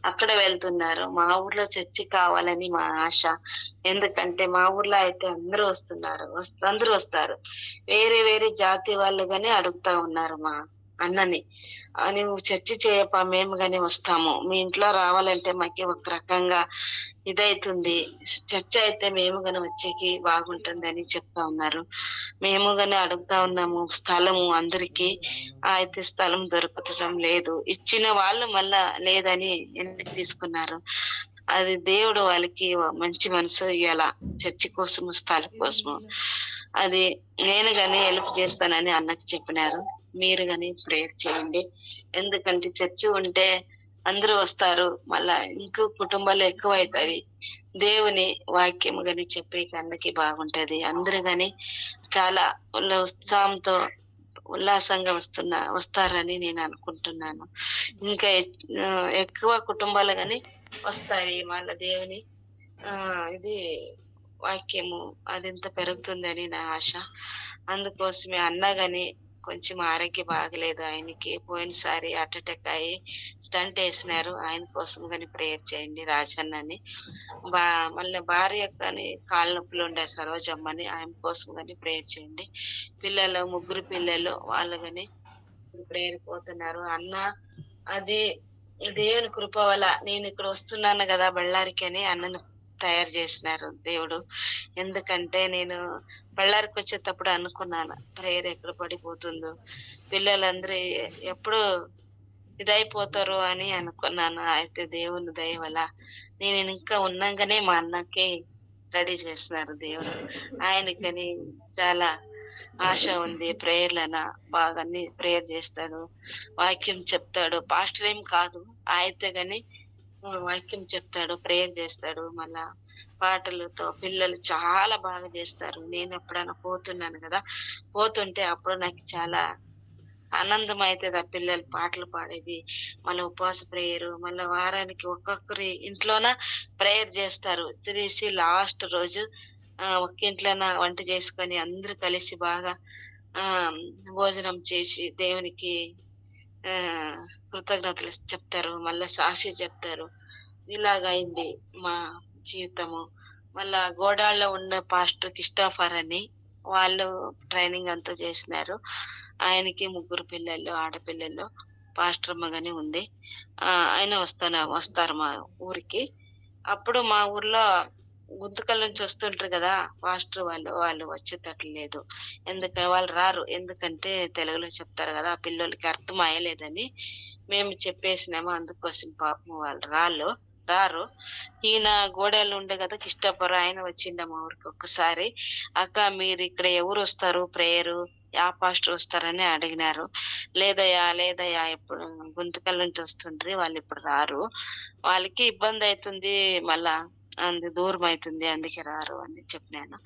అక్కడ వెళ్తున్నారు. మా ఊర్లో చర్చి కావాలని మా ఆశ. ఎందుకంటే మా ఊర్లో అయితే అందరూ వస్తున్నారు. అందరూ వస్తారు. వేరే వేరే జాతి వాళ్ళు గాని అడుగుతా ఉన్నారు మా అన్నని. నువ్వు చర్చి చేయప్పా మేము గాని వస్తాము. మీ ఇంట్లో రావాలంటే మాకి ఒక రకంగా ఇదైతుంది. చర్చ్ అయితే మేము గాని వచ్చేకి బాగుంటుందని చెప్తా ఉన్నారు. మేము గాని అడుగుతా ఉన్నాము స్థలము అందరికి. అయితే స్థలం దొరకటం లేదు. ఇచ్చిన వాళ్ళు మళ్ళా లేదని వెనక్కి తీసుకున్నారు. అది దేవుడు వాళ్ళకి మంచి మనసు ఇయ్యాల. చర్చి కోసము, స్థలం కోసము. అది నేను గాని హెల్ప్ చేస్తానని అన్నకి చెప్పినారు. మీరు గాని ప్రేయర్ చేయండి. ఎందుకంటే చర్చి ఉంటే అందరూ వస్తారు. మళ్ళా ఇంకో కుటుంబాలు ఎక్కువైతాయి. దేవుని వాక్యం గాని చెప్పేకి అన్నకి బాగుంటది. అందరూ గాని చాలా ఉత్సాహంతో ఉల్లాసంగా వస్తారని నేను అనుకుంటున్నాను. ఇంకా ఎక్కువ కుటుంబాలు గాని వస్తాయి. మళ్ళా దేవుని ఇది వాక్యము అదింత పెరుగుతుందని నా ఆశ. అందుకోసమే అన్న గాని కొంచెం ఆరోగ్యం బాగలేదు ఆయనకి. పోయినసారి హార్ట్ అటాక్ అయ్యి స్టంట్ వేసినారు. ఆయన కోసం గాని ప్రేయర్ చేయండి రాజన్నని. మళ్ళీ భార్య కానీ కాళ్ళ నొప్పులు ఉండే సరోజమ్మని, ఆయన కోసం గాని ప్రేయర్ చేయండి. పిల్లలు 3 పిల్లలు వాళ్ళు గాని ప్రేయర్ పోతున్నారు. అన్న అది దేవుని కృప వల్ల నేను ఇక్కడ వస్తున్నాను కదా బళ్ళారికి అని అన్నను తయారు చేసినారు దేవుడు. ఎందుకంటే నేను బళ్ళారికి వచ్చేటప్పుడు అనుకున్నాను ప్రేయర్ ఎక్కడ పడిపోతుందో, పిల్లలందరూ ఎప్పుడు ఇదైపోతారు అని అనుకున్నాను. అయితే దేవుని దయ వల్ల నేను ఇంకా ఉన్నాగానే మా అన్నకి రెడీ చేస్తున్నారు దేవుడు. ఆయనకని చాలా ఆశ ఉంది. ప్రేయర్లన బాగా అన్ని ప్రేయర్ చేస్తాడు, వాక్యం చెప్తాడు. పాస్టర్ ఏం కాదు అయితే గాని వాక్యం చెప్తాడు, ప్రేయర్ చేస్తాడు. మళ్ళా పాటలతో పిల్లలు చాలా బాగా చేస్తారు. నేను ఎప్పుడైనా పోతున్నాను కదా, పోతుంటే అప్పుడు నాకు చాలా ఆనందం అవుతుంది. ఆ పిల్లలు పాటలు పాడేది, మళ్ళీ ఉపవాస ప్రేయరు, మళ్ళీ వారానికి ఒక్కొక్కరి ఇంట్లోన ప్రేయర్ చేస్తారు. చేసి లాస్ట్ రోజు ఒక్క ఇంట్లోన వంట చేసుకొని అందరూ కలిసి బాగా భోజనం చేసి దేవునికి కృతజ్ఞతలు చెప్తారు. మళ్ళా సాక్షి చెప్తారు. ఇలాగైంది మా జీవితము. మళ్ళా గోడాల్లో ఉన్న పాస్టర్ క్రిస్టోఫర్ అని వాళ్ళు ట్రైనింగ్ అంతా చేసినారు. ఆయనకి 3 పిల్లలు, ఆడపిల్లలు. పాస్టర్ అమ్మగానే ఉంది. ఆయన వస్తారు మా ఊరికి. అప్పుడు మా ఊర్లో గుంతకల్ నుంచి వస్తుంటారు కదా పాస్టర్ వాళ్ళు వచ్చేటట్లు లేదు. వాళ్ళు రారు. ఎందుకంటే తెలుగులో చెప్తారు కదా, ఆ పిల్లలకి అర్థం అయ్యలేదని మేము చెప్పేసినాము. అందుకోసం పాపం వాళ్ళు రారు. ఈయన గోడలు ఉండే కదా కిష్టపర, ఆయన వచ్చిండ మా ఊరికి ఒక్కసారి. అక్క మీరు ఇక్కడ ఎవరు వస్తారు ప్రేయరు, యా పాస్టర్ వస్తారని అడిగినారు. లేదయ్యా ఇప్పుడు గుంతకల్ నుంచి వస్తుండ్రి, వాళ్ళు ఇప్పుడు రారు, వాళ్ళకి ఇబ్బంది అవుతుంది, మళ్ళా దూరం అవుతుంది, అందుకే రారు అని చెప్పినాను.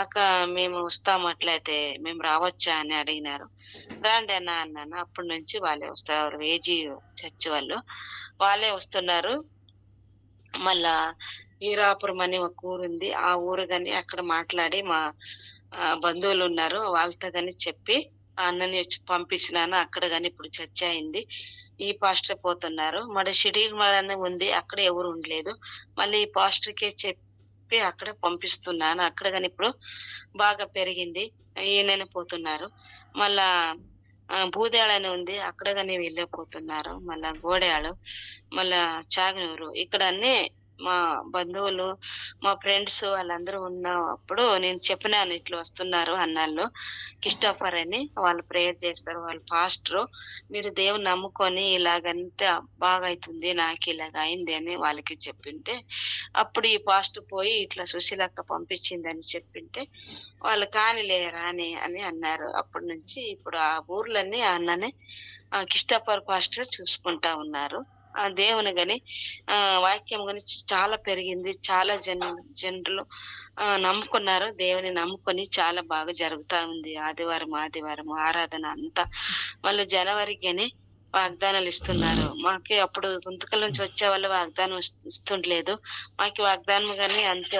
అక్క మేము వస్తాము, అట్లయితే మేము రావచ్చా అని అడిగినారు. రాండి అన్న అన్నాను. అప్పటి నుంచి వాళ్ళే వస్తారు. ఏజీ చర్చ్ వాళ్ళే వస్తున్నారు. మళ్ళా వీరాపురం అని ఒక ఊరుంది, ఆ ఊరు గాని అక్కడ మాట్లాడి మా బంధువులు ఉన్నారు వాళ్ళతో గాని చెప్పి ఆ అన్నని వచ్చి పంపించినాను. అక్కడ గాని ఇప్పుడు చర్చ అయింది. ఈ పాస్టర్ పోతున్నారు. మరి షెడ్యూల్ అని ఉంది, అక్కడ ఎవరు ఉండలేదు. మళ్ళీ ఈ పాస్టర్కే చెప్పి అక్కడ పంపిస్తున్నాను. అక్కడ గాని ఇప్పుడు బాగా పెరిగింది. ఈయననే పోతున్నారు. మళ్ళా బూదేళ అని ఉంది, అక్కడ గాని వెళ్ళిపోతున్నారు. మళ్ళా గోడేళ్ళు, మళ్ళా చాగనూరు, ఇక్కడ అన్ని మా బంధువులు, మా ఫ్రెండ్స్ వాళ్ళందరూ ఉన్నప్పుడు నేను చెప్పినాను ఇట్లా వస్తున్నారు అన్నాళ్ళు క్రిస్టోఫర్ అని, వాళ్ళు ప్రేయర్ చేస్తారు, వాళ్ళు పాస్టరు. మీరు దేవుని నమ్ముకొని ఇలాగంతా బాగా అవుతుంది, నాకు ఇలాగ అయింది అని వాళ్ళకి చెప్పింటే, అప్పుడు ఈ పాస్టర్ పోయి ఇట్లా సుశీలక్క పంపించిందని చెప్పింటే వాళ్ళు కానిలేరా అని అన్నారు. అప్పటి నుంచి ఇప్పుడు ఆ ఊర్లన్నీ అన్ననే క్రిస్టోఫర్ పాస్టర్ చూసుకుంటా ఉన్నారు. ఆ దేవుని గాని వాక్యం గాని చాలా పెరిగింది. చాలా జనులు నమ్ముకున్నారు. దేవుని నమ్ముకొని చాలా బాగా జరుగుతా ఉంది. ఆదివారం ఆరాధన అంతా. మళ్ళీ జనవరికి గాని వాగ్దానాలు ఇస్తున్నారు. మాకి అప్పుడు గుంతకల్ నుంచి వచ్చే వాళ్ళు వాగ్దానం ఇస్తుండలేదు. మాకి వాగ్దానం గాని అంత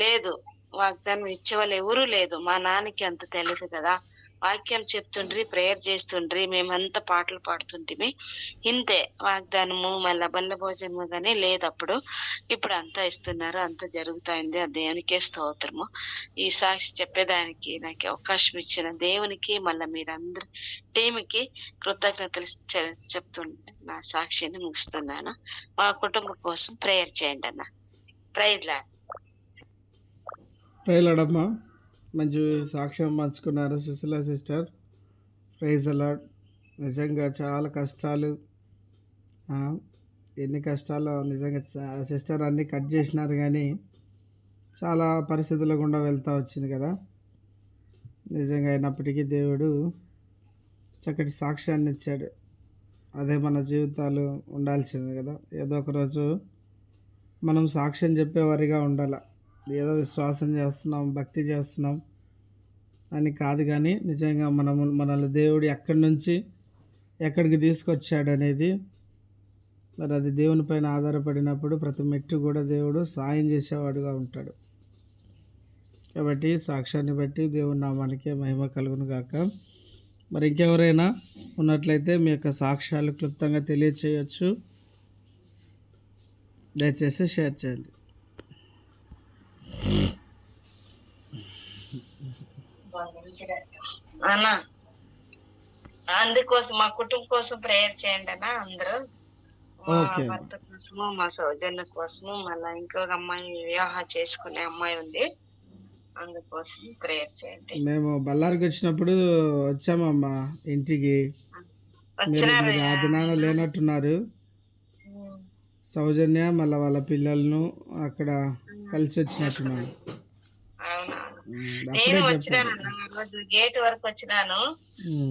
లేదు. వాగ్దానం ఇచ్చేవాళ్ళు ఎవరూ లేదు. మా నాన్నకి అంత తెలీదు కదా. వాక్యం చెప్తుండ్రి, ప్రేయర్ చేస్తుండ్రి, మేమంతా పాటలు పాడుతుంటిమి. ఇంతే వాగ్దానము మళ్ళా బల్ల భోజనము గానీ లేదప్పుడు. ఇప్పుడు అంతా ఇస్తున్నారు, అంతా జరుగుతాయింది. ఆ దేవునికే స్తోత్రము. ఈ సాక్షి చెప్పేదానికి నాకు అవకాశం ఇచ్చిన దేవునికి మళ్ళా మీరందరి టీంకి కృతజ్ఞతలు చెప్తుండే నా సాక్షిని ముగిస్తున్నాను. మా కుటుంబం కోసం ప్రేయర్ చేయండి అన్న. Praise lord. ప్రేయలాడమ్మా, మంచి సాక్ష్యం పంచుకున్నారు సుశీల సిస్టర్. ప్రైజ్ అలాడ్. నిజంగా చాలా కష్టాలు, ఎన్ని కష్టాలు నిజంగా సిస్టర్ అన్నీ కట్ చేసినారు, కానీ చాలా పరిస్థితుల గుండా వెళ్తూ వచ్చింది కదా. నిజంగా అయినప్పటికీ దేవుడు చక్కటి సాక్ష్యాన్ని ఇచ్చాడు. అదే మన జీవితాలు ఉండాల్సింది కదా. ఏదో ఒక రోజు మనం సాక్ష్యం చెప్పేవారిగా ఉండాలి. ఏదో విశ్వాసం చేస్తున్నాం, భక్తి చేస్తున్నాం అని కాదు, కానీ నిజంగా మనల్ని దేవుడు ఎక్కడి నుంచి ఎక్కడికి తీసుకొచ్చాడు అనేది, మరి అది దేవుని పైన ఆధారపడినప్పుడు ప్రతి మెట్టు కూడా దేవుడు సాయం చేసేవాడుగా ఉంటాడు. కాబట్టి సాక్ష్యాన్ని బట్టి దేవుని నామానికే మహిమ కలుగును గాక. మరి ఇంకెవరైనా ఉన్నట్లయితే మీ యొక్క సాక్ష్యాలు క్లుప్తంగా తెలియచేయచ్చు. దయచేసి షేర్ చేయండి. అన్న అందుకోసం మా కుటుంబం కోసం ప్రేయర్ చేయండి అన్న. అందరూ మా భర్త కోసము, మా సౌజన్య కోసము, మళ్ళా ఇంకొక అమ్మాయి వివాహం చేసుకునే అమ్మాయి ఉంది, అందుకోసం ప్రేయర్ చేయండి. మేము బళ్ళారికి వచ్చినప్పుడు వచ్చామమ్మా ఇంటికి. ఆదినాన్న లేనట్టున్నారు. సౌజన్య మళ్ళీ వాళ్ళ పిల్లలను అక్కడ కలిసి వచ్చినట్టున్నాను. అవునా, నేను వచ్చినాను రోజు గేట్ వరకు వచ్చినాను.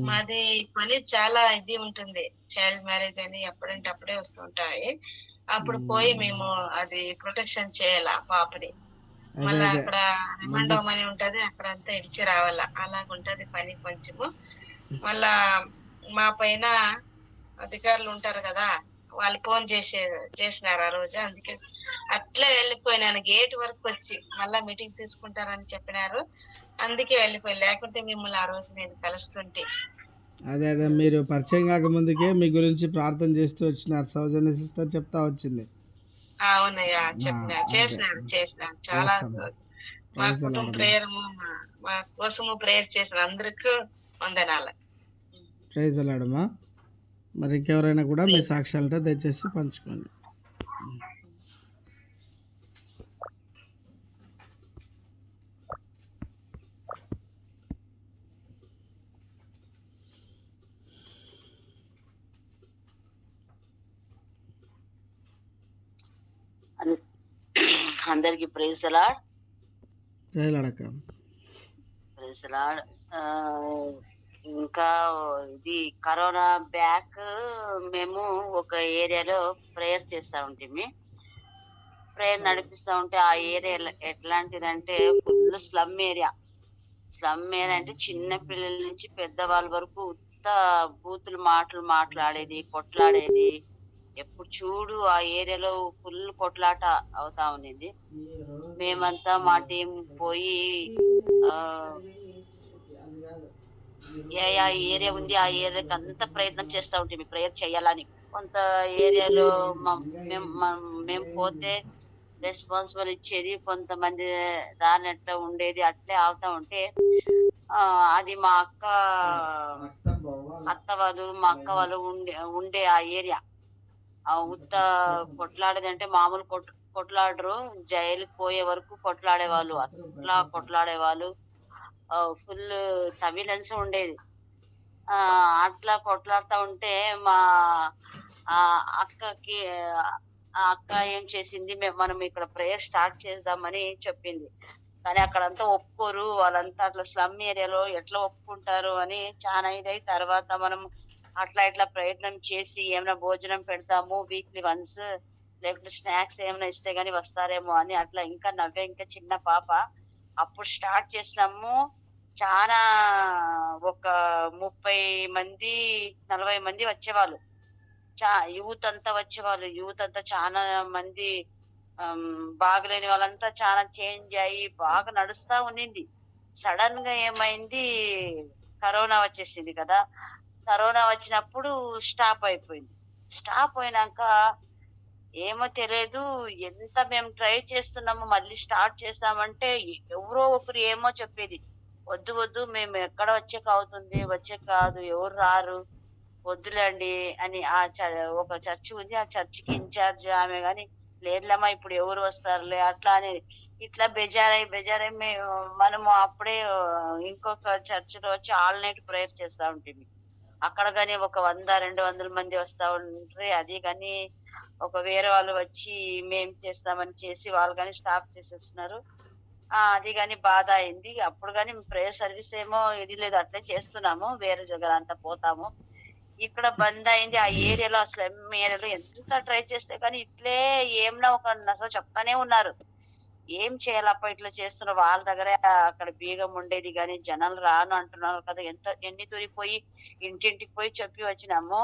మాది పని చాలా ఇది ఉంటుంది, చైల్డ్ మ్యారేజ్ అని ఎప్పుడంటే అప్పుడే వస్తుంటాయి. అప్పుడు పోయి మేము అది ప్రొటెక్షన్ చేయాల పాపని. మళ్ళీ అక్కడ రిమాండ్ అని ఉంటది, అక్కడ అంతా ఇడిచి రావాలా. అలాగుంటది పని కొంచెము. మళ్ళా మా పైన అధికారులు ఉంటారు కదా, వాళ్ళు ఫోన్ చేసినారు ఆ రోజు. అందుకే అట్లే వెళ్ళిపోయినాను. గేట్ వరకు వచ్చి మళ్ళా మీటింగ్ తీసుకుంటారని చెప్పినారు, అందుకే వెళ్ళిపోయి. లేకుంటే మిమ్మల్ని ఆ రోజు నేను కలుస్తుంటే. అదే మీరు పరిచయం కాక ముందుకే మీ గురించి ప్రార్థన చేస్తూ వచ్చినారు. సౌజన్య సిస్టర్ చెప్తా వచ్చింది. అవునయ్యా, చేసినారు చాలా. మా కుటుంబ ప్రేయర్, మా కోసము ప్రేయర్ చేసిన అందరికీ వందనాలు. ప్రైజ్ అలాడమ్మా. మరి ఇంకెవరైనా కూడా మీ సాక్ష్యాలతో దయచేసి పంచుకోండి. అందరికి praise the Lord. Praise the Lord. ఇంకా ఇది కరోనా బ్యాక్ మేము ఒక ఏరియాలో ప్రేయర్ చేస్తూ ఉంటుంది. ప్రేయర్ నడిపిస్తూ ఉంటే ఆ ఏరియా ఎట్లాంటిదంటే full slum area. Slum area అంటే చిన్న పిల్లల నుంచి పెద్దవాళ్ళ వరకు ఉత్త బూతులు మాట్లాడేది, కొట్లాడేది. ఎప్పుడు చూడు ఆ ఏరియాలో ఫుల్ కొట్లాట అవుతా ఉన్నింది. మేమంతా మా టీం పోయి ఏ ఏరియా ఉంది ఆ ఏరియాకి అంతా ప్రయత్నం చేస్తూ ఉంటుంది ప్రేయర్ చేయాలని. కొంత ఏరియాలో మేము పోతే రెస్పాన్సిబుల్ ఇచ్చేది, కొంతమంది రానట్లా ఉండేది. అట్లే అవుతా ఉంటే అది మా అత్త వాళ్ళు ఉండే ఆ ఏరియా ఉత్త కొట్లాడేది అంటే మామూలు కొట్లాడరు, జైలుకి పోయే వరకు కొట్లాడేవాళ్ళు. అట్లా కొట్లాడేవాళ్ళు, ఫుల్ సర్విలెన్స్ ఉండేది. అట్లా కొట్లాడుతూ ఉంటే మా అక్కకి అక్క ఏం చేసింది, మనం ఇక్కడ ప్రేయర్ స్టార్ట్ చేద్దామని చెప్పింది. కానీ అక్కడంతా ఒప్పుకోరు, వాళ్ళంతా అట్లా స్లమ్ ఏరియాలో ఎట్లా ఒప్పుకుంటారు అని చాలా ఇదై తర్వాత మనం అట్లా ప్రయత్నం చేసి ఏమైనా భోజనం పెడతాము వీక్లీ వన్స్, లేకపోతే స్నాక్స్ ఏమైనా ఇస్తే గానీ వస్తారేమో అని అట్లా ఇంకా చిన్న పాప అప్పుడు స్టార్ట్ చేసినాము. చాలా ఒక 30 మంది 40 మంది వచ్చేవాళ్ళు. యూత్ అంతా వచ్చేవాళ్ళు. యూత్ అంతా చాలా మంది బాగలేని వాళ్ళంతా చాలా చేంజ్ అయ్యి బాగా నడుస్తా ఉన్నింది. సడన్ గా ఏమైంది, కరోనా వచ్చేసింది కదా! కరోనా వచ్చినప్పుడు స్టాప్ అయిపోయింది. స్టాప్ అయినాక ఏమో తెలియదు. ఎంత మేము ట్రై చేస్తున్నాము మళ్ళీ స్టార్ట్ చేస్తామంటే ఎవరో ఒకరు ఏమో చెప్పేది. "వద్దు వద్దు మేము ఎక్కడ వచ్చేకవుతుంది. వచ్చేకి కాదు. ఎవరు రారు. వద్దులేండి" అని ఒక చర్చ్ ఉంది. ఆ చర్చికి ఇన్‌చార్జ్ ఆమె గాని, "లేదులేమ్మా ఇప్పుడు ఎవరు వస్తారులే" అట్లా అనేది. ఇట్లా బెజారై మనము అప్పుడే ఇంకొక చర్చ్‌లో వచ్చి ఆల్ నైట్ ప్రేయర్ చేస్తా ఉంటిమి. అక్కడ గాని ఒక 100, 200 మంది వస్తా ఉండ్రి. అది గాని ఒక వేరే వాళ్ళు వచ్చి మేం చేస్తామని చేసి వాళ్ళు గాని స్టాప్ చేసేస్తున్నారు. అది గాని బాధ అయింది. అప్పుడు గాని ప్రేయర్ సర్వీస్ ఏమో ఇది లేదు. అట్లే చేస్తున్నాము. వేరే దగ్గర అంతా పోతాము. ఇక్కడ బంద్ అయింది. ఆ ఏరియాలో ఆ స్లమ్ ఏరియాలో ఎంత ట్రై చేస్తే కానీ ఇట్లే ఏమన్నా ఒక నస చెప్తానే ఉన్నారు. ఏం చేయాలప్పా ఇట్లా చేస్తున్నారు? వాళ్ళ దగ్గరే అక్కడ బీగం ఉండేది గాని జనాలు రాను అంటున్నారు కదా! ఎన్ని తూరిపోయి ఇంటింటికి పోయి చెప్పి వచ్చినాము.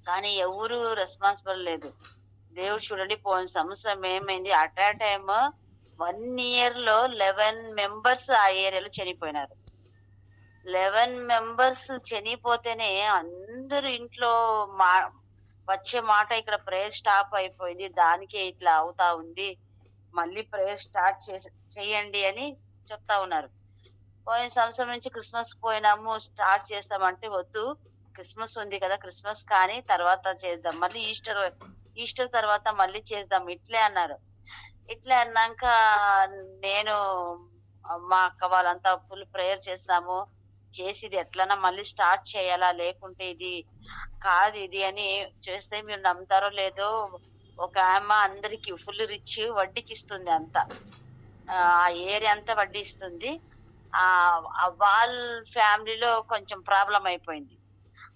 కానీ ఎవరు రెస్పాన్సిబుల్ లేదు. దేవుడు చూడండి పోయిన సంవత్సరం ఏమైంది, అట్ ఎ టైమ్ 1 ఇయర్ లో 11 మెంబర్స్ ఆ ఏరియాలో చనిపోయినారు. 11 మెంబర్స్ చనిపోతేనే అందరూ ఇంట్లో మా వచ్చే మాట ఇక్కడ ప్రేయర్ స్టాప్ అయిపోయింది. దానికే ఇట్లా అవుతా ఉంది. మళ్ళీ ప్రేయర్ స్టార్ట్ చేయండి అని చెప్తా ఉన్నారు. పోయిన సంవత్సరం నుంచి క్రిస్మస్ పోయినాము, స్టార్ట్ చేస్తామంటే వద్దు. క్రిస్మస్ ఉంది కదా! క్రిస్మస్ కానీ తర్వాత చేద్దాం. మళ్ళీ ఈస్టర్ తర్వాత మళ్ళీ చేద్దాం. ఇట్లే అన్నారు. ఇట్లే అన్నాక నేను మా అక్క వాళ్ళంతా ఫుల్ ప్రేయర్ చేసినాము. చేసి ఇది ఎట్లన్నా మళ్ళీ స్టార్ట్ చేయాలా? లేకుంటే ఇది కాదు ఇది అని చేస్తే మీరు నమ్ముతారో లేదో, ఒక ఆమె అందరికి ఫుల్ రిచ్ వడ్డీకిస్తుంది అంతా. ఆ ఏరియా అంతా వడ్డీ ఇస్తుంది. వాళ్ళ ఫ్యామిలీలో కొంచెం ప్రాబ్లమ్ అయిపోయింది.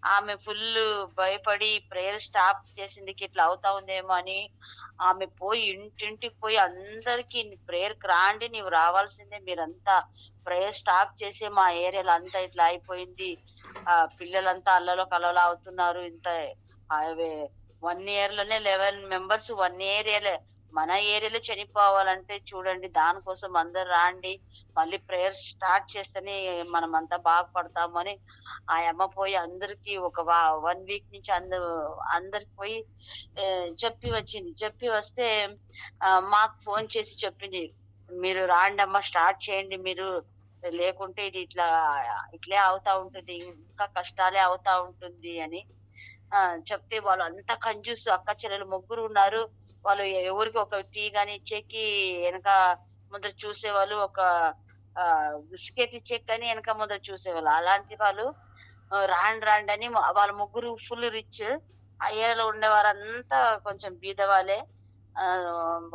ఆమె ఫుల్లు భయపడి ప్రేయర్ స్టాప్ చేసిందికి ఇట్లా అవుతా ఉందేమో అని ఆమె పోయి ఇంటింటికి పోయి అందరికి ప్రేయర్కి రాండి, నీవు రావాల్సిందే, మీరంతా ప్రేయర్ స్టాప్ చేసి మా ఏరియాలో అంతా ఇట్లా అయిపోయింది. పిల్లలంతా అల్లలో కల్లలో అవుతున్నారు. ఇంత 1 ఇయర్ లోనే 11 మెంబర్స్ 1 ఏరియాలో, మన ఏరియాలో చనిపోవాలంటే చూడండి. దానికోసం అందరు రాండి, మళ్ళీ ప్రేయర్ స్టార్ట్ చేస్తేనే మనం అంతా బాగుపడతాము అని ఆ అమ్మ పోయి అందరికి ఒక 1 వీక్ నుంచి అందరికి పోయి చెప్పి వచ్చింది. చెప్పి వస్తే మాకు ఫోన్ చేసి చెప్పింది, "మీరు రాండమ్మా, స్టార్ట్ చేయండి మీరు. లేకుంటే ఇది ఇట్లే అవుతా ఉంటుంది. ఇంకా కష్టాలే అవుతా ఉంటుంది" అని చెప్తే వాళ్ళు అంతా కంజూస్. అక్క చెల్లెలు ముగ్గురు ఉన్నారు. వాళ్ళు ఎవరికి ఒక టీ గాని ఇచ్చేకి వెనక ముందర చూసేవాళ్ళు. ఒక బిస్కెట్ ఇచ్చేకి కానీ వెనక ముందర చూసేవాళ్ళు. అలాంటి వాళ్ళు రాండి రాండి అని వాళ్ళ ముగ్గురు ఫుల్ రిచ్. ఆ ఏరియాలో ఉండేవారంతా కొంచెం బీదవాళ్ళే.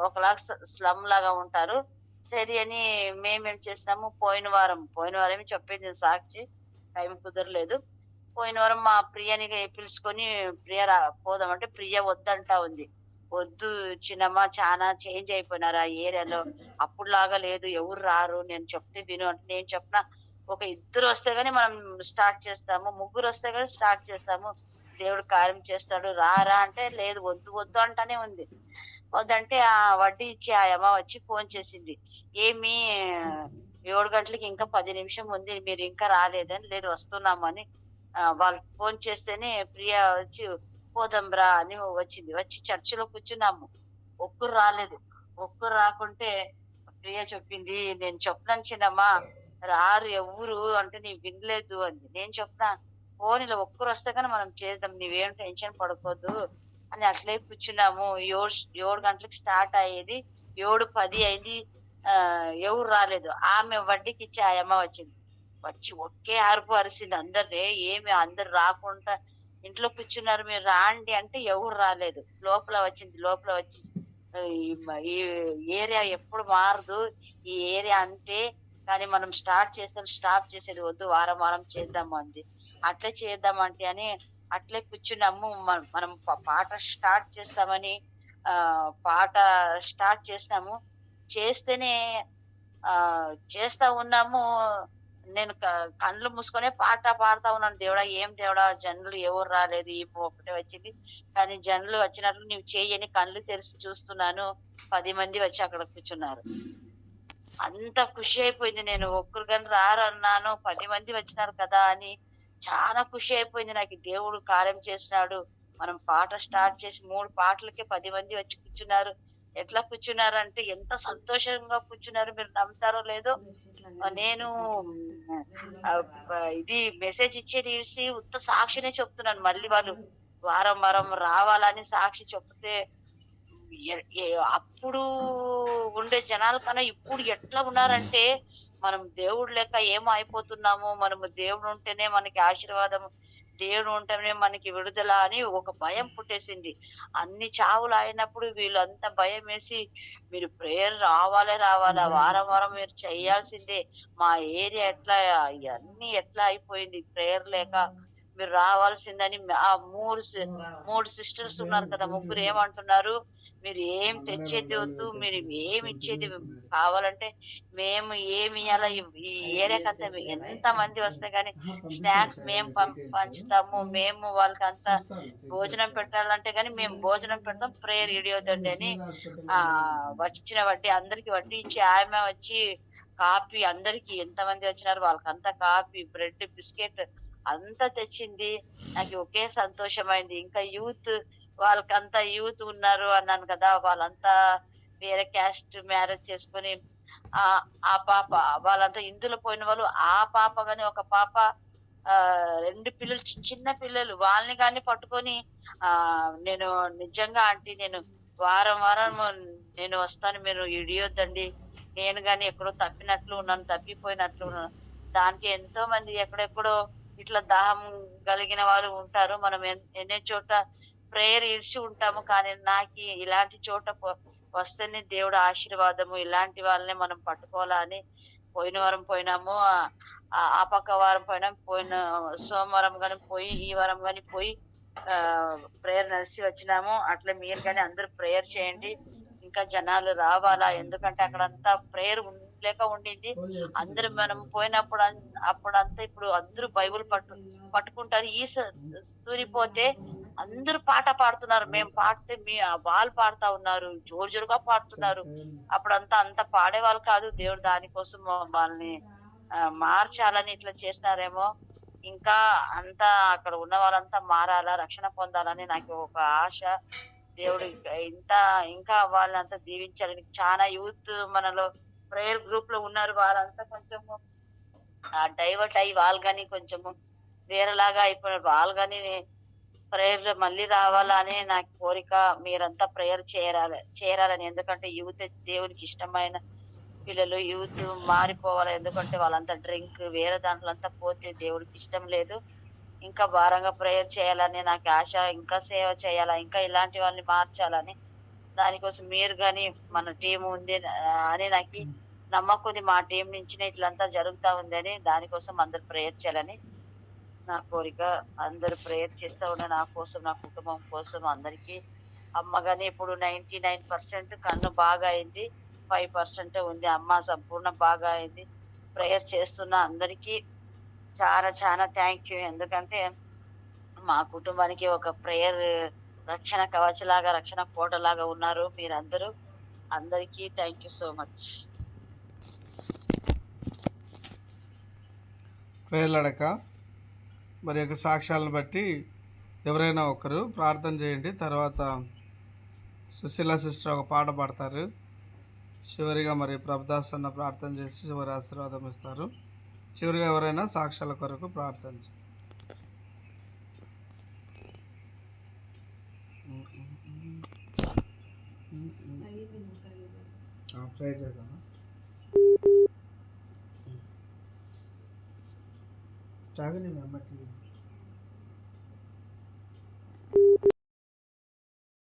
ఒకలాగా స్లమ్ లాగా ఉంటారు. సరే అని మేమేం చేసినాము, పోయిన వారమే చెప్పింది సాక్షి. టైం కుదరలేదు. పోయిన వారం మా ప్రియని పిలుచుకొని ప్రియ పోదామంటే ప్రియ వద్దంటా ఉంది. "వద్దు చిన్నమ్మ, చాలా చేంజ్ అయిపోయినారు ఆ ఏరియాలో. అప్పుడులాగా లేదు. ఎవరు రారు. నేను చెప్తే విను" అంటే నేను చెప్పిన, ఒక ఇద్దరు వస్తే గాని మనం స్టార్ట్ చేస్తాము. ముగ్గురు వస్తే గాని స్టార్ట్ చేస్తాము. దేవుడు కార్యం చేస్తాడు. రా అంటే లేదు, వద్దు వద్దు అంటానే ఉంది. వద్దంటే ఆ వడ్డీ ఇచ్చి ఆ అమ్మ వచ్చి ఫోన్ చేసింది. "ఏమి 7 గంటలకి ఇంకా 10 నిమిషం ఉంది. మీరు ఇంకా రాలేదని." "లేదు, వస్తున్నామని." వాళ్ళు ఫోన్ చేస్తేనే ప్రియ వచ్చి "పోదాం రా" అని వచ్చింది. వచ్చి చర్చిలో కూర్చున్నాము. ఒక్కరు రాలేదు. ఒక్కరు రాకుంటే ప్రియ చెప్పింది, "నేను చెప్పినాను చిన్నమ్మా, రారు ఎవ్వరు అంటే నీవు వినలేదు" అంది. నేను చెప్పినా, "పోనీలే, ఒక్కరు వస్తే కానీ మనం చేద్దాం. నీవేం టెన్షన్ పడుకోవద్దు" అని అట్లే కూర్చున్నాము. 7 గంటలకు స్టార్ట్ అయ్యేది. 7:10 అయింది. ఎవరు రాలేదు. ఆమె వడ్డీకి ఇచ్చి ఆ అమ్మ వచ్చింది. వచ్చి ఒకే అరుపు అరిసింది అందరిని. "ఏమి అందరు రాకుండా ఇంట్లో కూర్చున్నారు, మీరు రాండి" అంటే ఎవరు రాలేదు. లోపల వచ్చి ఈ ఏరియా ఎప్పుడు మారదు. ఈ ఏరియా అంతే. కానీ మనం స్టార్ట్ చేస్తాం, స్టాప్ చేసేది వద్దు. వారం వారం చేద్దాము అంది. అట్లే చేద్దామంటే అని అట్లే కూర్చున్నాము. మనం పాట స్టార్ట్ చేస్తామని పాట స్టార్ట్ చేసినాము. చేస్తేనే చేస్తా ఉన్నాము. నేను కళ్ళు మూసుకొనే పాట పాడుతా ఉన్నాను. దేవుడా ఏం దేవుడా జనులు ఎవరు రాలేదు. ఈమె ఒక్కటే వచ్చింది. కానీ జనులు వచ్చినట్లు నీవు చెయ్యని కళ్ళు తెరిచి చూస్తున్నాను. 10 మంది వచ్చి అక్కడ కూర్చున్నారు. అంత ఖుషి అయిపోయింది. నేను ఒక్కరు గాని రారన్నాను. 10 మంది వచ్చినారు కదా అని చాలా ఖుషి అయిపోయింది నాకు. దేవుడు కార్యం చేసినాడు. మనం పాట స్టార్ట్ చేసి 3 పాటలకే 10 మంది వచ్చి కూర్చున్నారు. ఎట్లా కూర్చున్నారంటే ఎంత సంతోషంగా కూర్చున్నారు మీరు నమ్ముతారో లేదో. నేను ఇది మెసేజ్ ఇచ్చేది ఇడిసి ఉత్త సాక్షినే చెప్తున్నాను. మళ్ళీ వాళ్ళు వారం వారం రావాలని సాక్షి చెప్తే అప్పుడు ఉండే జనాల కన్నా ఇప్పుడు ఎట్లా ఉన్నారంటే మనం దేవుడు లెక్క ఏమో అయిపోతున్నాము. మనము దేవుడు ఉంటేనే మనకి ఆశీర్వాదం, దేవుడు ఉంటేనే మనకి విడుదల అని ఒక భయం పుట్టేసింది. అన్ని చావులు అయినప్పుడు వీళ్ళంతా భయం వేసి మీరు ప్రేయర్ రావాలా వారం వారం మీరు చేయాల్సిందే. మా ఏరియా ఎట్లా ఇవన్నీ ఎట్లా అయిపోయింది ప్రేయర్ లేక మీరు రావాల్సిందని ఆ మూడు సిస్టర్స్ ఉన్నారు కదా, ముగ్గురు ఏమంటున్నారు, మీరు ఏం తెచ్చేది వద్దు, మీరు ఏమి ఇచ్చేది కావాలంటే మేము ఏమి ఇవ్వాలా ఈ ఏరియాకంతా ఎంత మంది వస్తే గానీ స్నాక్స్ మేము పంచుతాము, మేము వాళ్ళకి అంతా భోజనం పెట్టాలంటే గానీ మేము భోజనం పెడతాం, ప్రేయర్ ఇడియొద్దండి అని వచ్చిన వడ్డీ అందరికి వడ్డీ ఇచ్చి ఆమె వచ్చి కాఫీ అందరికి ఎంతమంది వచ్చినారు వాళ్ళకంతా కాఫీ బ్రెడ్ బిస్కెట్ అంతా తెచ్చింది. నాకు ఒకే సంతోషమైంది. ఇంకా వాళ్ళకంతా యూత్ ఉన్నారు అన్నాను కదా, వాళ్ళంతా వేరే క్యాస్ట్ మ్యారేజ్ చేసుకొని ఆ పాప వాళ్ళంతా ఇందులో పోయిన వాళ్ళు, ఆ పాప గాని ఒక పాప 2 పిల్లలు చిన్న పిల్లలు వాళ్ళని గాని పట్టుకొని నేను నిజంగా ఆంటీ నేను వారం వారం నేను వస్తాను, మీరు ఇడియొద్దండి, నేను గాని ఎక్కడో తప్పినట్లు ఉన్నాను, తప్పిపోయినట్లు ఉన్నాను. దానికి ఎంతో మంది ఎక్కడెక్కడో ఇట్లా దాహం కలిగిన వారు ఉంటారు. మనం ఎన్నో చోట ప్రేయర్ ఇడిచి ఉంటాము, కానీ నాకు ఇలాంటి చోట వస్తేనే దేవుడు ఆశీర్వాదము. ఇలాంటి వాళ్ళనే మనం పట్టుకోవాలా అని పోయిన వారం పోయినాము, ఆ పక్క వారం పోయిన సోమవారం గాని పోయి ఈ వారం గాని పోయి ప్రేయర్ నడిచి వచ్చినాము. అట్లా మీరు కానీ అందరూ ప్రేయర్ చేయండి, ఇంకా జనాలు రావాలా, ఎందుకంటే అక్కడంతా ప్రేయర్ లేక ఉండింది. అందరూ మనం పోయినప్పుడు అప్పుడంతా ఇప్పుడు అందరూ బైబుల్ పట్టుకుంటారు. తూరిపోతే అందరూ పాట పాడుతున్నారు. మేము పాడితే వాళ్ళు పాడుతా ఉన్నారు, జోరు జోరుగా పాడుతున్నారు. అప్పుడంతా అంత పాడేవాళ్ళు కాదు. దేవుడు దానికోసం వాళ్ళని మార్చాలని ఇట్లా చేస్తున్నారేమో. ఇంకా అంతా అక్కడ ఉన్న వాళ్ళంతా మారాలా, రక్షణ పొందాలని నాకు ఒక ఆశ. దేవుడు ఇంకా వాళ్ళంతా దీవించాలని. చాలా యూత్ మనలో ప్రేయర్ గ్రూప్ లో ఉన్నారు, వాళ్ళంతా కొంచెము డైవర్ట్ అయ్యి వాళ్ళు కానీ కొంచెము వేరేలాగా అయిపోయినారు. వాళ్ళు కానీ ప్రేయర్ లో మళ్ళీ రావాలా అని నాకు కోరిక. మీరంతా ప్రేయర్ చేరాలని, ఎందుకంటే యూత్ దేవునికి ఇష్టమైన పిల్లలు. యూత్ మారిపోవాలి, ఎందుకంటే వాళ్ళంతా డ్రింక్ వేరే దాంట్లో అంతా పోతే దేవుడికి ఇష్టం లేదు. ఇంకా భారంగా ప్రేయర్ చేయాలని నాకు ఆశ, ఇంకా సేవ చేయాలా, ఇంకా ఇలాంటి వాళ్ళని మార్చాలని. దానికోసం మీరు గాని మన టీం ఉంది అని నాకు నమ్మకం ఉంది. మా టీం నుంచి ఇట్లంతా జరుగుతా ఉందని, దానికోసం అందరు ప్రేయర్ చేయాలని నా కోరిక. అందరూ ప్రేయర్ చేస్తా ఉన్నా నా కోసం, నా కుటుంబం కోసం, అందరికీ. అమ్మ గాని ఇప్పుడు 99% కన్ను బాగా అయింది, 5% ఉంది. అమ్మ సంపూర్ణ బాగా అయింది. ప్రేయర్ చేస్తున్నా అందరికీ చాలా చాలా థ్యాంక్ యూ. ఎందుకంటే మా కుటుంబానికి ఒక ప్రేయర్ రక్షణ కవచలాగా, రక్షణ కోటలాగా ఉన్నారు మీరందరూ. అందరికీ థ్యాంక్ యూ సో మచ్. ప్రేయర్లడక మరి యొక్క సాక్ష్యాలను బట్టి ఎవరైనా ఒకరు ప్రార్థన చేయండి. తర్వాత సుశీల సిస్టర్ ఒక పాట పాడతారు. చివరిగా మరి ప్రభుదాస్ అన్న ప్రార్థన చేసి చివరి ఆశీర్వాదం ఇస్తారు. చివరిగా ఎవరైనా సాక్ష్యాల కొరకు ప్రార్థన చేయండి. ప్రే చేద్దామా? చాగని అమ్మకి